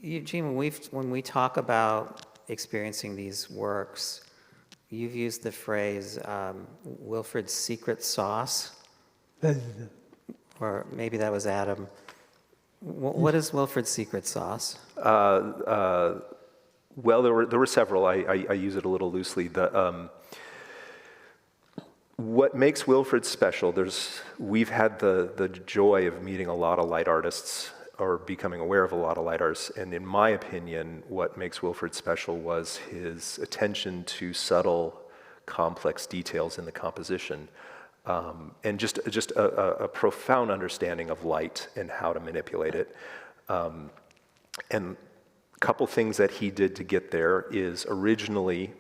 Eugene, when we talk about experiencing these works, you've used the phrase Wilfrid's secret sauce, or maybe that was Adam. What is Wilfrid's secret sauce? Well, there were several. I use it a little loosely. What makes Wilfrid special, we've had the joy of meeting a lot of light artists, or becoming aware of a lot of light artists, and in my opinion, what makes Wilfrid special was his attention to subtle, complex details in the composition, and just a profound understanding of light and how to manipulate it. And a couple things that he did to get there is, originally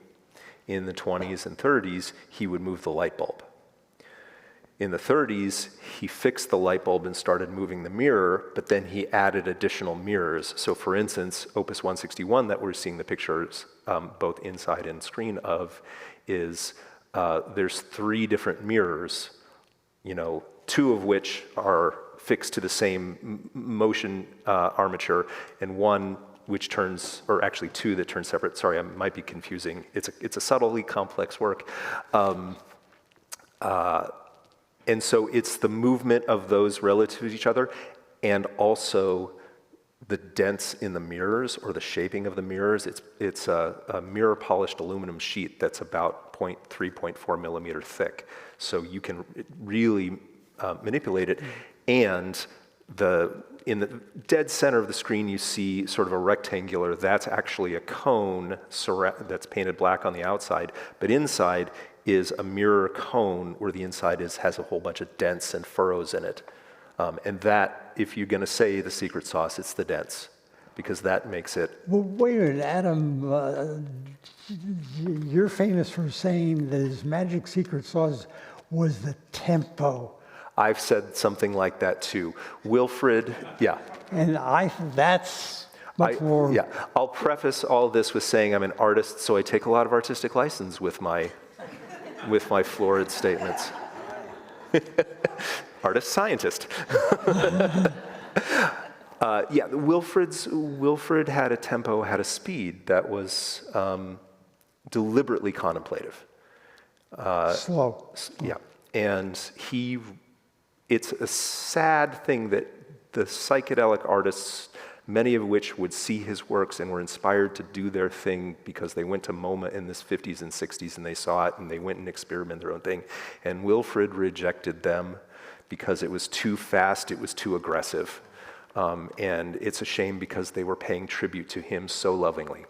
in the 20s and 30s, he would move the light bulb. In the 30s, he fixed the light bulb and started moving the mirror, but then he added additional mirrors. So for instance, Opus 161 that we're seeing the pictures both inside and screen of is, there's 3 different mirrors, 2 of which are fixed to the same motion armature, and 1 which turns, or actually 2 that turn separate. Sorry, I might be confusing. It's a subtly complex work. And so it's the movement of those relative to each other, and also the dents in the mirrors or the shaping of the mirrors. It's a mirror polished aluminum sheet that's about 0.3, 0.4 millimeter thick. So you can really manipulate it. And in the dead center of the screen, you see sort of a rectangular, that's actually a cone that's painted black on the outside, but inside is a mirror cone where the inside has a whole bunch of dents and furrows in it. And that, if you're gonna say the secret sauce, it's the dents, because that makes it. Well, wait a minute, Adam, you're famous for saying that his magic secret sauce was the tempo. I've said something like that too. Wilfrid, yeah. And that's much more. Yeah, I'll preface all this with saying I'm an artist, so I take a lot of artistic license with my florid statements. Artist, scientist. Yeah, Wilfrid had a tempo, had a speed that was deliberately contemplative. Slow. Yeah, and it's a sad thing that the psychedelic artists, many of which would see his works and were inspired to do their thing because they went to MoMA in the 50s and 60s and they saw it and they went and experimented their own thing. And Wilfrid rejected them because it was too fast, it was too aggressive. And it's a shame because they were paying tribute to him so lovingly.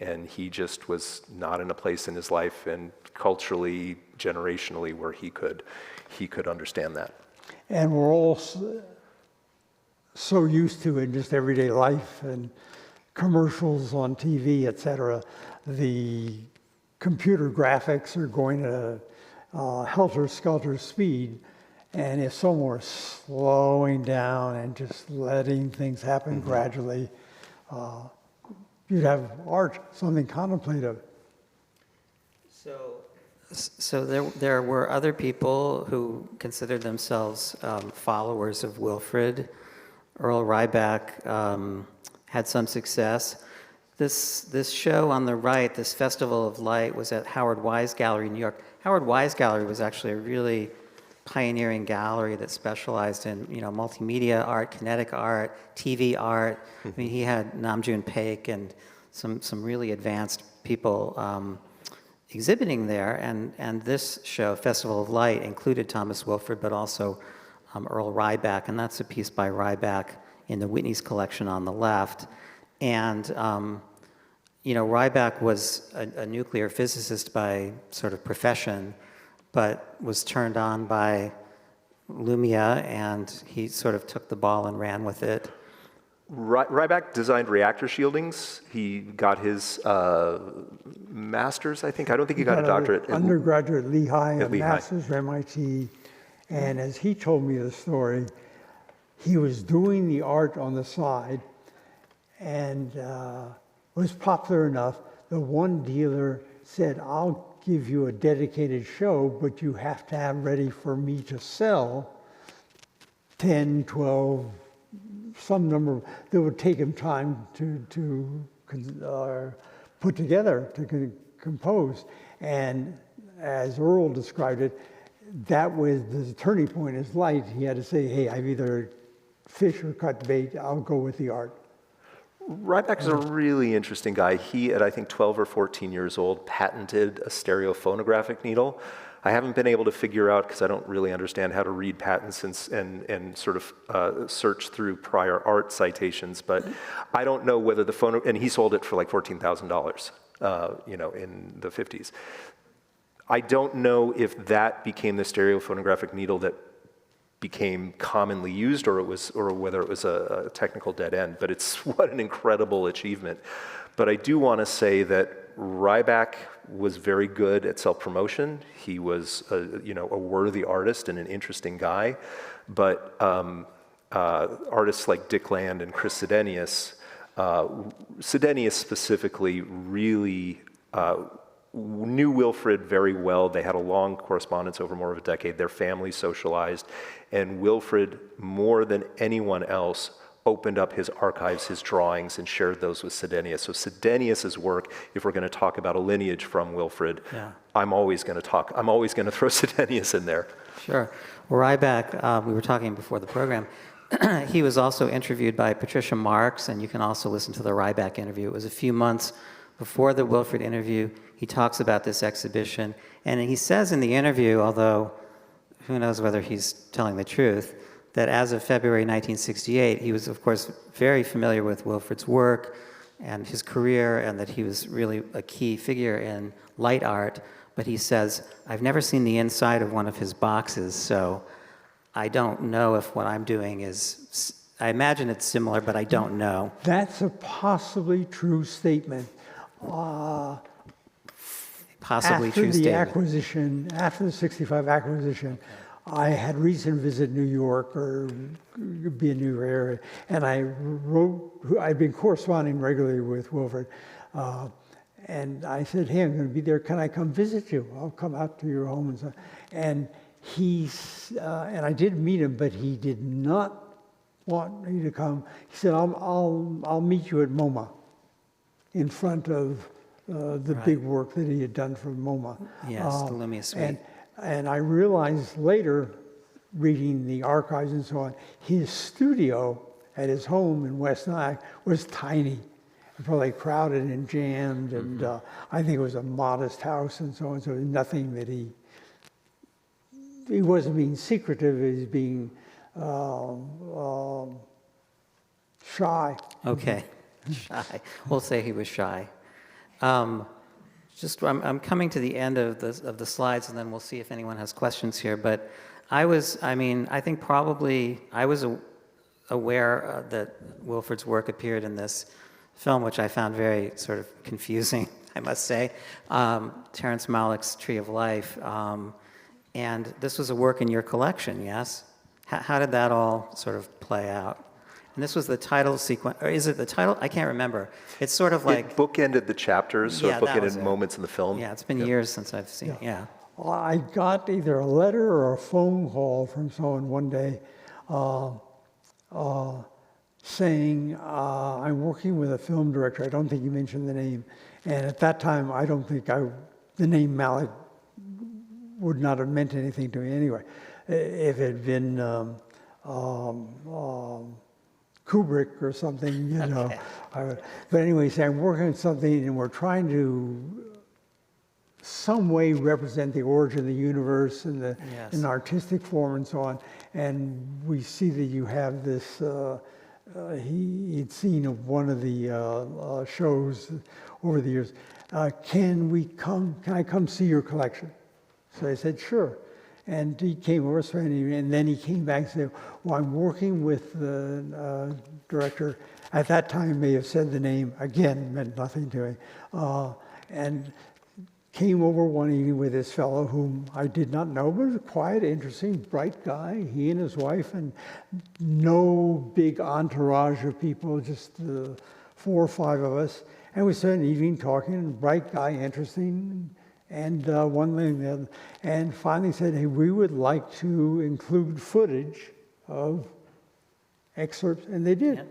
And he just was not in a place in his life and culturally, generationally, where he could understand that. And we're all so used to in just everyday life and commercials on TV, et cetera. The computer graphics are going at a helter-skelter speed. And if someone were slowing down and just letting things happen gradually, you'd have art, something contemplative. So there were other people who considered themselves followers of Wilfrid. Earl Ryback had some success. This show on the right, this Festival of Light, was at Howard Wise Gallery in New York. Howard Wise Gallery was actually a really pioneering gallery that specialized in multimedia art, kinetic art, TV art. I mean, he had Namjoon Paik and some really advanced people exhibiting there. And this show, Festival of Light, included Thomas Wilfrid, but also Earl Ryback, and that's a piece by Ryback in the Whitney's collection on the left. And Ryback was a nuclear physicist by sort of profession, but was turned on by Lumia, and he sort of took the ball and ran with it. Ryback designed reactor shieldings. He got his master's, I think. I don't think he got a doctorate. Undergraduate at Lehigh, a Lehigh. master's at MIT. And as he told me the story, he was doing the art on the side and was popular enough that one dealer said, "I'll give you a dedicated show, but you have to have ready for me to sell 10, 12, some number that would take him time to put together, to compose." And as Earl described it, that was the turning point in his life. He had to say, hey, I've either fish or cut bait, I'll go with the art. Ryback is a really interesting guy. He, at I think 12 or 14 years old, patented a stereophonographic needle. I haven't been able to figure out, because I don't really understand how to read patents and sort of search through prior art citations, but I don't know whether the and he sold it for like $14,000, in the 50s. I don't know if that became the stereophonographic needle that became commonly used, or whether it was a technical dead end, but it's what an incredible achievement. But I do want to say that Ryback was very good at self-promotion. He was a worthy artist and an interesting guy, but artists like Dick Land and Chris Sedenius, Sedenius specifically, really knew Wilfrid very well. They had a long correspondence over more of a decade. Their families socialized, and Wilfrid, more than anyone else, opened up his archives, his drawings, and shared those with Sedenius. So Sedenius's work, if we're going to talk about a lineage from Wilfrid, I'm always going to throw Sedenius in there. Sure. Well, Ryback, we were talking before the program, he was also interviewed by Patricia Marks, and you can also listen to the Ryback interview. It was a few months before the Wilfred interview. He talks about this exhibition, and he says in the interview, although who knows whether he's telling the truth, that as of February 1968, he was, of course, very familiar with Wilfred's work and his career, and that he was really a key figure in light art. But he says, I've never seen the inside of one of his boxes, so I don't know if what I'm doing is, I imagine it's similar, but I don't know. That's a possibly true statement. Possibly true statement. After the 65 acquisition, I had reason to visit New York or be in New York area, and I'd been corresponding regularly with Wilfred, and I said, hey, I'm going to be there, can I come visit you? I'll come out to your home and so. And and I did meet him, but he did not want me to come. He said, I'll meet you at MoMA in front of the big work that he had done for MoMA. Yes, the Lumia Suite. And I realized later, reading the archives and so on, his studio at his home in West Nyack was tiny, probably crowded and jammed, and I think it was a modest house and so on, so nothing that he wasn't being secretive, he was being shy. Okay, shy. We'll say he was shy. I'm coming to the end of the slides, and then we'll see if anyone has questions here. But I think probably I was aware that Wilfred's work appeared in this film, which I found very sort of confusing, I must say, Terrence Malick's Tree of Life. And this was a work in your collection, yes? How did that all sort of play out? And this was the title sequence, or is it the title? I can't remember. It's sort of like... It bookended the chapters, so Yeah, it that was bookended it. moments in the film. Yeah, it's been years since I've seen it, yeah. I got either a letter or a phone call from someone one day saying, I'm working with a film director. I don't think you mentioned the name. And at that time, I don't think the name Malick would not have meant anything to me anyway. If it had been Kubrick or something, you know. Okay. But anyway, so I'm working on something, and we're trying to some way represent the origin of the universe in an artistic form and so on. And we see that you have this. He'd seen one of the shows over the years. Can I come see your collection? So I said, sure. And he came over, and then he came back and said, well, I'm working with the director. At that time, may have said the name, again, meant nothing to me. And came over one evening with this fellow whom I did not know, but was a quiet, interesting, bright guy, he and his wife, and no big entourage of people, just 4 or 5 of us. And we spent an evening talking, bright guy, interesting, and one thing, the other, and finally said, hey, we would like to include footage of excerpts, and they did. Yeah.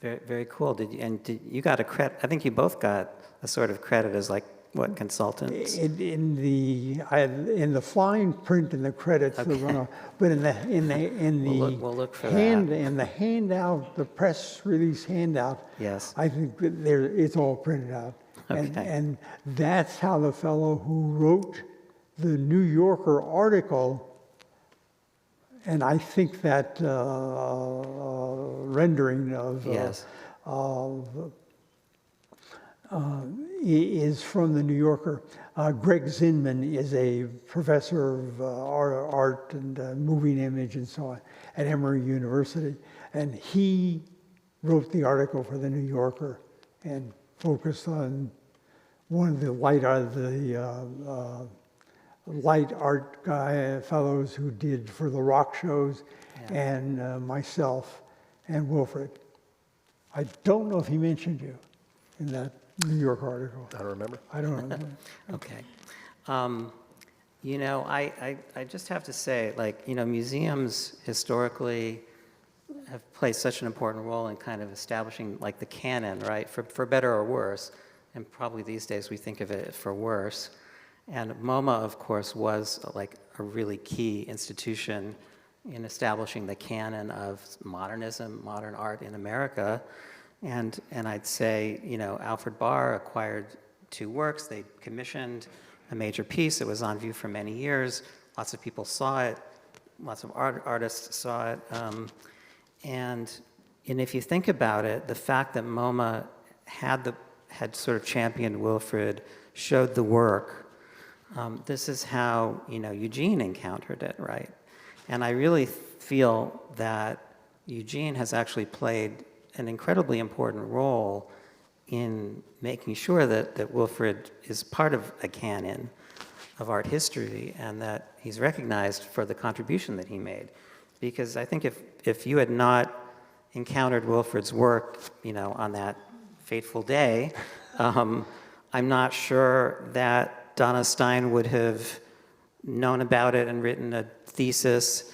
Very, very cool. You got a credit? I think you both got a sort of credit as like what, consultants? In the fine print in the credits, Okay. the runoff, but in the We'll look for in the handout, the press release handout. Yes. I think that it's all printed out. Okay. And that's how the fellow who wrote the New Yorker article, and I think that rendering of Yes. Is from the New Yorker. Greg Zinman is a professor of art and moving image and so on at Emory University, and he wrote the article for the New Yorker and focused on one of the light art fellows who did for the rock shows, and myself and Wilfred. I don't know if he mentioned you in that New York article. I don't remember. I don't know. Okay. You know, I just have to say, like, you know, museums historically have played such an important role in kind of establishing, like, the canon, right, for better or worse. And probably these days we think of it for worse. And MoMA, of course, was, like, a really key institution in establishing the canon of modernism, modern art in America. And I'd say, Alfred Barr acquired 2 works. They commissioned a major piece. It was on view for many years. Lots of people saw it. Lots of artists saw it. And if you think about it, the fact that MoMA had sort of championed Wilfrid, showed the work, this is how, Eugene encountered it, right? And I really feel that Eugene has actually played an incredibly important role in making sure that Wilfrid is part of a canon of art history and that he's recognized for the contribution that he made. Because I think if you had not encountered Wilfrid's work, on that fateful day, I'm not sure that Donna Stein would have known about it and written a thesis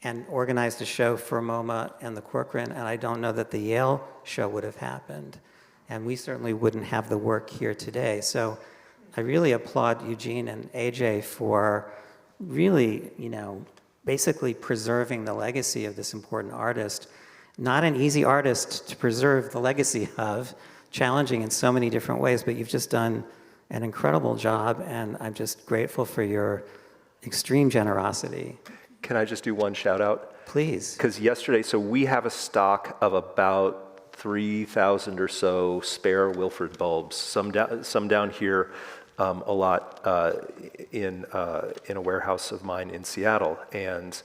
and organized a show for MoMA and the Corcoran, and I don't know that the Yale show would have happened. And we certainly wouldn't have the work here today. So I really applaud Eugene and AJ for really, basically preserving the legacy of this important artist. Not an easy artist to preserve the legacy of, challenging in so many different ways, but you've just done an incredible job, and I'm just grateful for your extreme generosity. Can I just do one shout out? Please. Because yesterday, so we have a stock of about 3,000 or so spare Wilfrid bulbs, some down here, a lot in a warehouse of mine in Seattle. And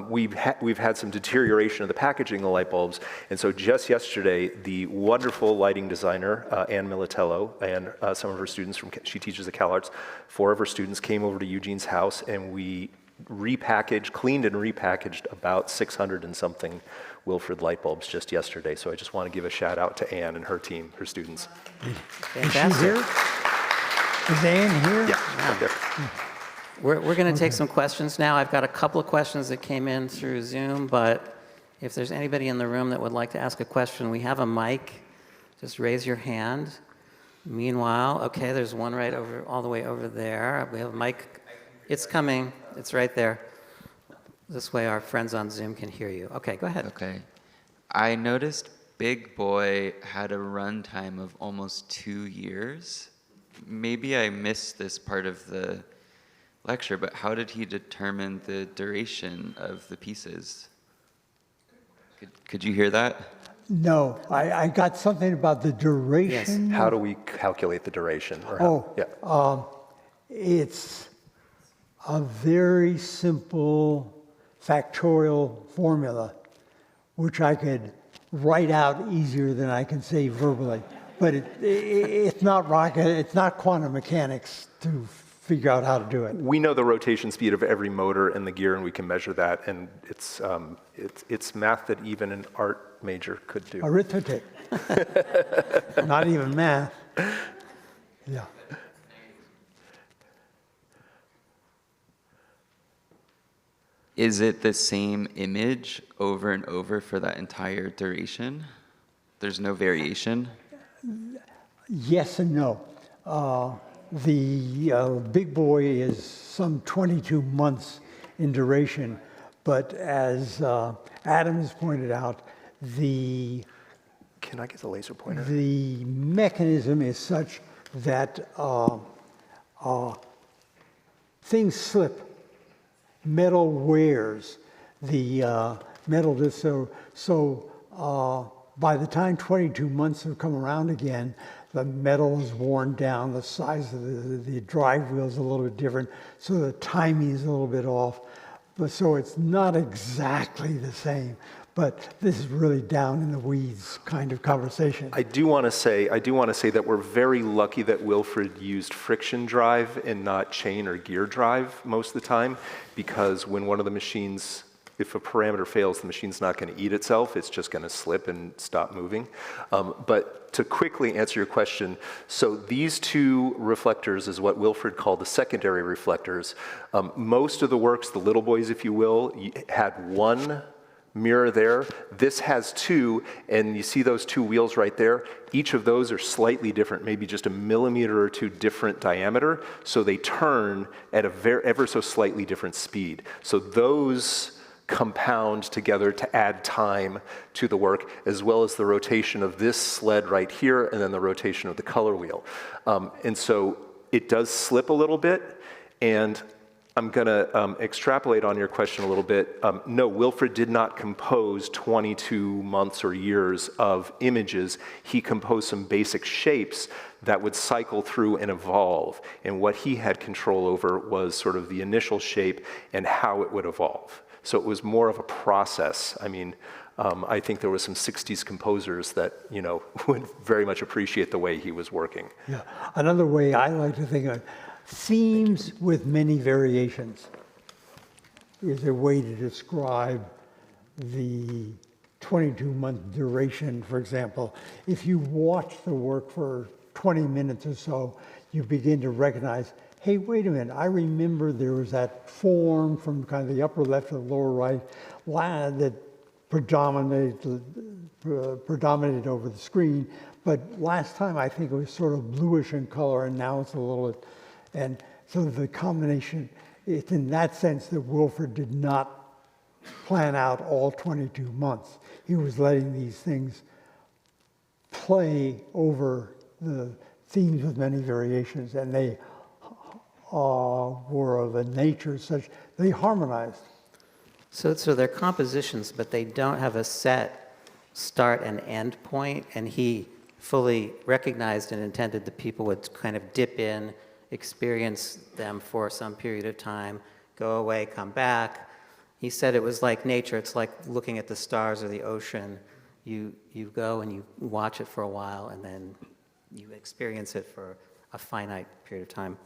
we've had some deterioration of the packaging of the light bulbs. And so just yesterday, the wonderful lighting designer, Ann Militello, and some of her students she teaches at CalArts, 4 of her students came over to Eugene's house, and we cleaned and repackaged about 600 and something Wilfrid light bulbs just yesterday. So I just want to give a shout out to Anne and her team, her students. Fantastic. Is she here? Is Anne here? Yeah, right there. We're going to take some questions now. I've got a couple of questions that came in through Zoom, but if there's anybody in the room that would like to ask a question, we have a mic. Just raise your hand. Meanwhile, okay, there's one right over, all the way over there. We have a mic. It's coming. It's right there. This way our friends on Zoom can hear you. Okay, go ahead. Okay. I noticed Big Boy had a runtime of almost 2 years. Maybe I missed this part of the lecture, but how did he determine the duration of the pieces? Could you hear that? No, I got something about the duration. How do we calculate the duration? It's a very simple factorial formula, which I could write out easier than I can say verbally. But it's not rocket, it's not quantum mechanics to figure out how to do it. We know the rotation speed of every motor in the gear, and we can measure that. And it's math that even an art major could do. Arithmetic. Not even math. Yeah. Is it the same image over and over for that entire duration? There's no variation? Yes and no. The Big Boy is some 22 months in duration, but as Adam has pointed out, Can I get the laser pointer? the mechanism is such that things slip. Metal wears. The metal does so. By the time 22 months have come around again, the metal is worn down, the size of the drive wheel is a little bit different, so the timing is a little bit off. But so it's not exactly the same. But this is really down in the weeds kind of conversation. I do want to say that we're very lucky that Wilfrid used friction drive and not chain or gear drive most of the time, because when one of the machines, if a parameter fails, the machine's not going to eat itself. It's just going to slip and stop moving. But to quickly answer your question, so these 2 reflectors is what Wilfrid called the secondary reflectors. Most of the works, the little boys, if you will, had 1 mirror there. This has 2, and you see those 2 wheels right there. Each of those are slightly different, maybe just a millimeter or 2 different diameter, so they turn at a ever so slightly different speed. So those compound together to add time to the work, as well as the rotation of this sled right here, and then the rotation of the color wheel. And so it does slip a little bit, and I'm going to extrapolate on your question a little bit. No, Wilfrid did not compose 22 months or years of images. He composed some basic shapes that would cycle through and evolve. And what he had control over was sort of the initial shape and how it would evolve. So it was more of a process. I mean, I think there were some 60s composers that, you know, would very much appreciate the way he was working. Yeah. Another way I like to think of themes with many variations is a way to describe the 22-month duration. For example, if you watch the work for 20 minutes or so, you begin to recognize, hey, wait a minute, I remember there was that form from kind of the upper left to the lower right that predominated over the screen. But last time I think it was sort of bluish in color, and now it's a little, and so the combination, it's in that sense that Wilfrid did not plan out all 22 months. He was letting these things play over the themes with many variations, and they were of a nature such, they harmonized. So they're compositions, but they don't have a set start and end point, and he fully recognized and intended that people would kind of dip in, experience them for some period of time, go away, come back. He said it was like nature. It's like looking at the stars or the ocean. You go and you watch it for a while, and then you experience it for a finite period of time.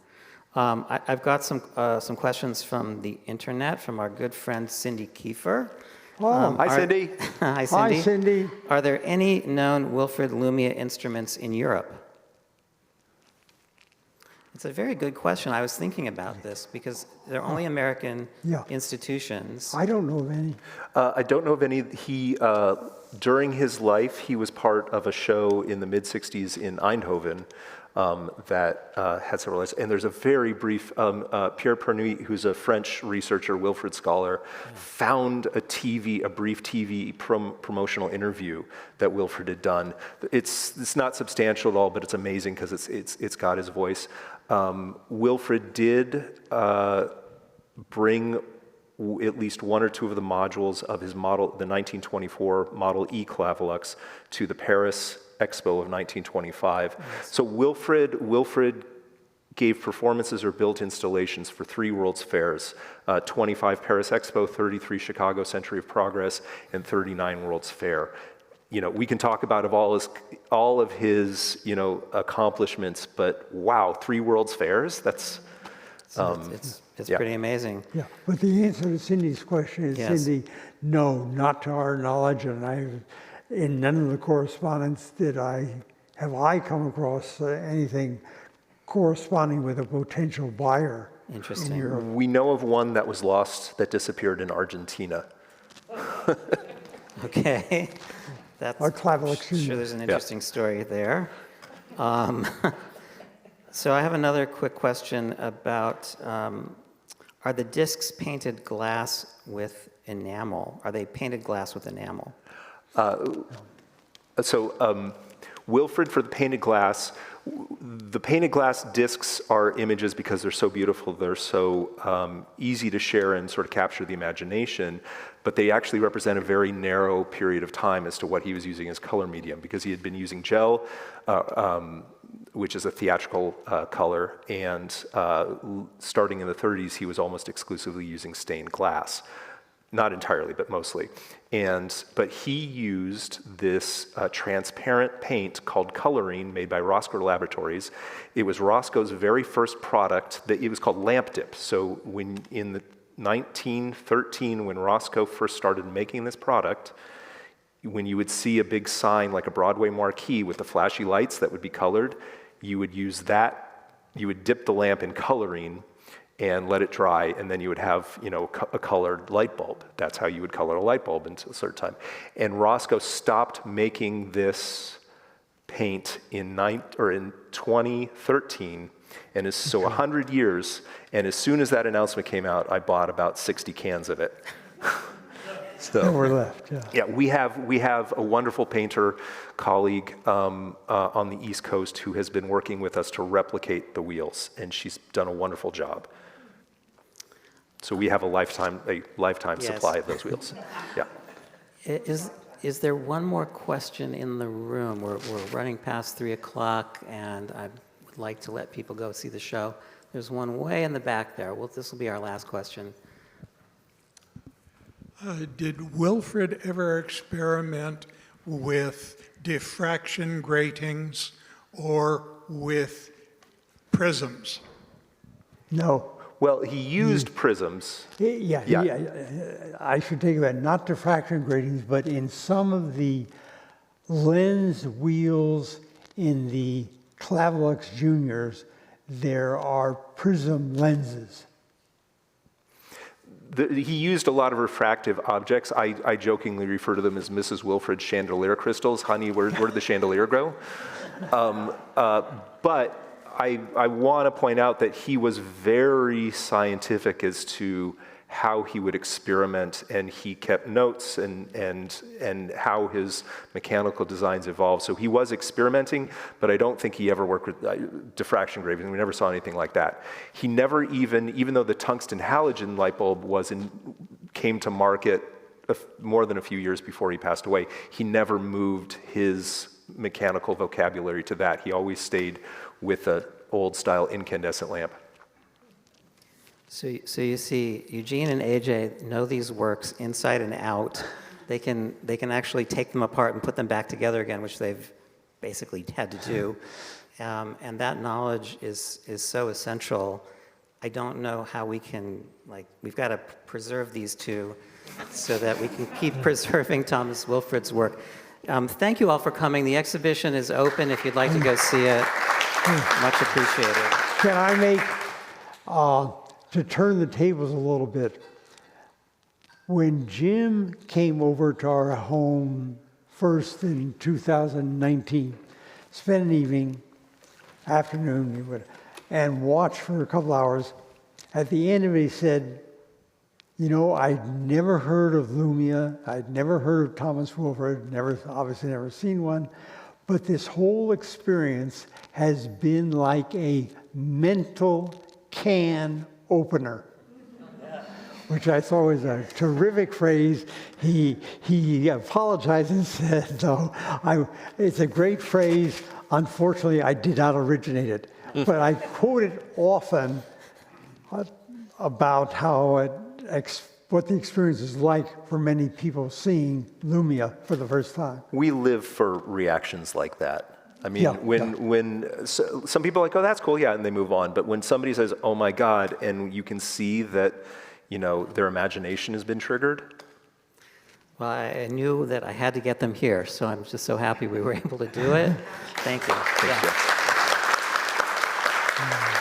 I've got some questions from the internet from our good friend Cindy Kiefer. Hi, Cindy. Hi, Cindy. Hi, Cindy. Are there any known Wilfrid Lumia instruments in Europe? It's a very good question. I was thinking about this because they're only American institutions. I don't know of any. I don't know of any. He, during his life, he was part of a show in the mid-'60s in Eindhoven that had several, and there's a very brief, Pierre Pernuit, who's a French researcher, Wilfrid scholar, found a brief TV promotional interview that Wilfrid had done. It's not substantial at all, but it's amazing because it's got his voice. Wilfrid did bring at least one or two of the modules of his model, the 1924 Model E Clavilux, to the Paris Expo of 1925. So Wilfrid gave performances or built installations for 3 World's Fairs, 25 Paris Expo, 33 Chicago Century of Progress, and 39 World's Fair. You know, we can talk about all of his accomplishments, but wow, 3 World's Fairs, that's it's pretty amazing. Yeah, but the answer to Cindy's question is, Yes. Cindy, no, not to our knowledge, and in none of the correspondence have I come across anything corresponding with a potential buyer. Interesting. In Europe. We know of one that was lost, that disappeared in Argentina. Okay. That's, Our Clavilux sure Junior. there's an interesting story there. So I have another quick question about, are the discs painted glass with enamel? Are they painted glass with enamel? So Wilfrid, for the painted glass discs are images because they're so beautiful, they're so easy to share and sort of capture the imagination, but they actually represent a very narrow period of time as to what he was using as color medium, because he had been using gel, which is a theatrical color, and starting in the 30s, he was almost exclusively using stained glass. Not entirely, but mostly. But he used this transparent paint called Colorine, made by Roscoe Laboratories. It was Roscoe's very first product. It was called lamp dip. So in the 1913, when Roscoe first started making this product, when you would see a big sign like a Broadway marquee with the flashy lights that would be colored, you would use that. You would dip the lamp in Colorine and let it dry, and then you would have, a colored light bulb. That's how you would color a light bulb until a certain time. And Roscoe stopped making this paint in 2013, and so 100 years, and as soon as that announcement came out, I bought about 60 cans of it. that were left, yeah. Yeah, we have a wonderful painter colleague on the East Coast who has been working with us to replicate the wheels, and she's done a wonderful job. So we have a lifetime Yes. supply of those wheels. Yeah. Is there one more question in the room? We're running past 3 o'clock, and I would like to let people go see the show. There's one way in the back there. Well, this will be our last question. Did Wilfrid ever experiment with diffraction gratings or with prisms? No. Well, he used prisms. Yeah, Yeah. I should take that, not diffraction gratings, but in some of the lens wheels in the Clavilux Juniors, there are prism lenses. He used a lot of refractive objects. I jokingly refer to them as Mrs. Wilfrid's chandelier crystals. Honey, where did the chandelier grow? But I want to point out that he was very scientific as to how he would experiment, and he kept notes and how his mechanical designs evolved. So he was experimenting, but I don't think he ever worked with diffraction graving. We never saw anything like that. He never even though the tungsten halogen light bulb came to market more than a few years before he passed away, he never moved his mechanical vocabulary to that. He always stayed with an old-style incandescent lamp. So you see, Eugene and AJ know these works inside and out. They can actually take them apart and put them back together again, which they've basically had to do. And that knowledge is so essential. I don't know how we can, we've got to preserve these two so that we can keep preserving Thomas Wilfrid's work. Thank you all for coming. The exhibition is open if you'd like to go see it. Much appreciated. Can I make, to turn the tables a little bit, when Jim came over to our home first in 2019, spent an evening, afternoon, and watched for a couple hours, at the end of it he said, I'd never heard of Lumia, I'd never heard of Thomas Wilfrid, obviously never seen one, but this whole experience has been like a mental can opener, which I thought was a terrific phrase. He apologized and said, no, it's a great phrase. Unfortunately, I did not originate it. But I quote it often about how what the experience is like for many people seeing Lumia for the first time. We live for reactions like that. I mean, when some people are like, oh, that's cool, yeah, and they move on. But when somebody says, oh my God, and you can see that, their imagination has been triggered. Well, I knew that I had to get them here, so I'm just so happy we were able to do it. Thank you. Thank you.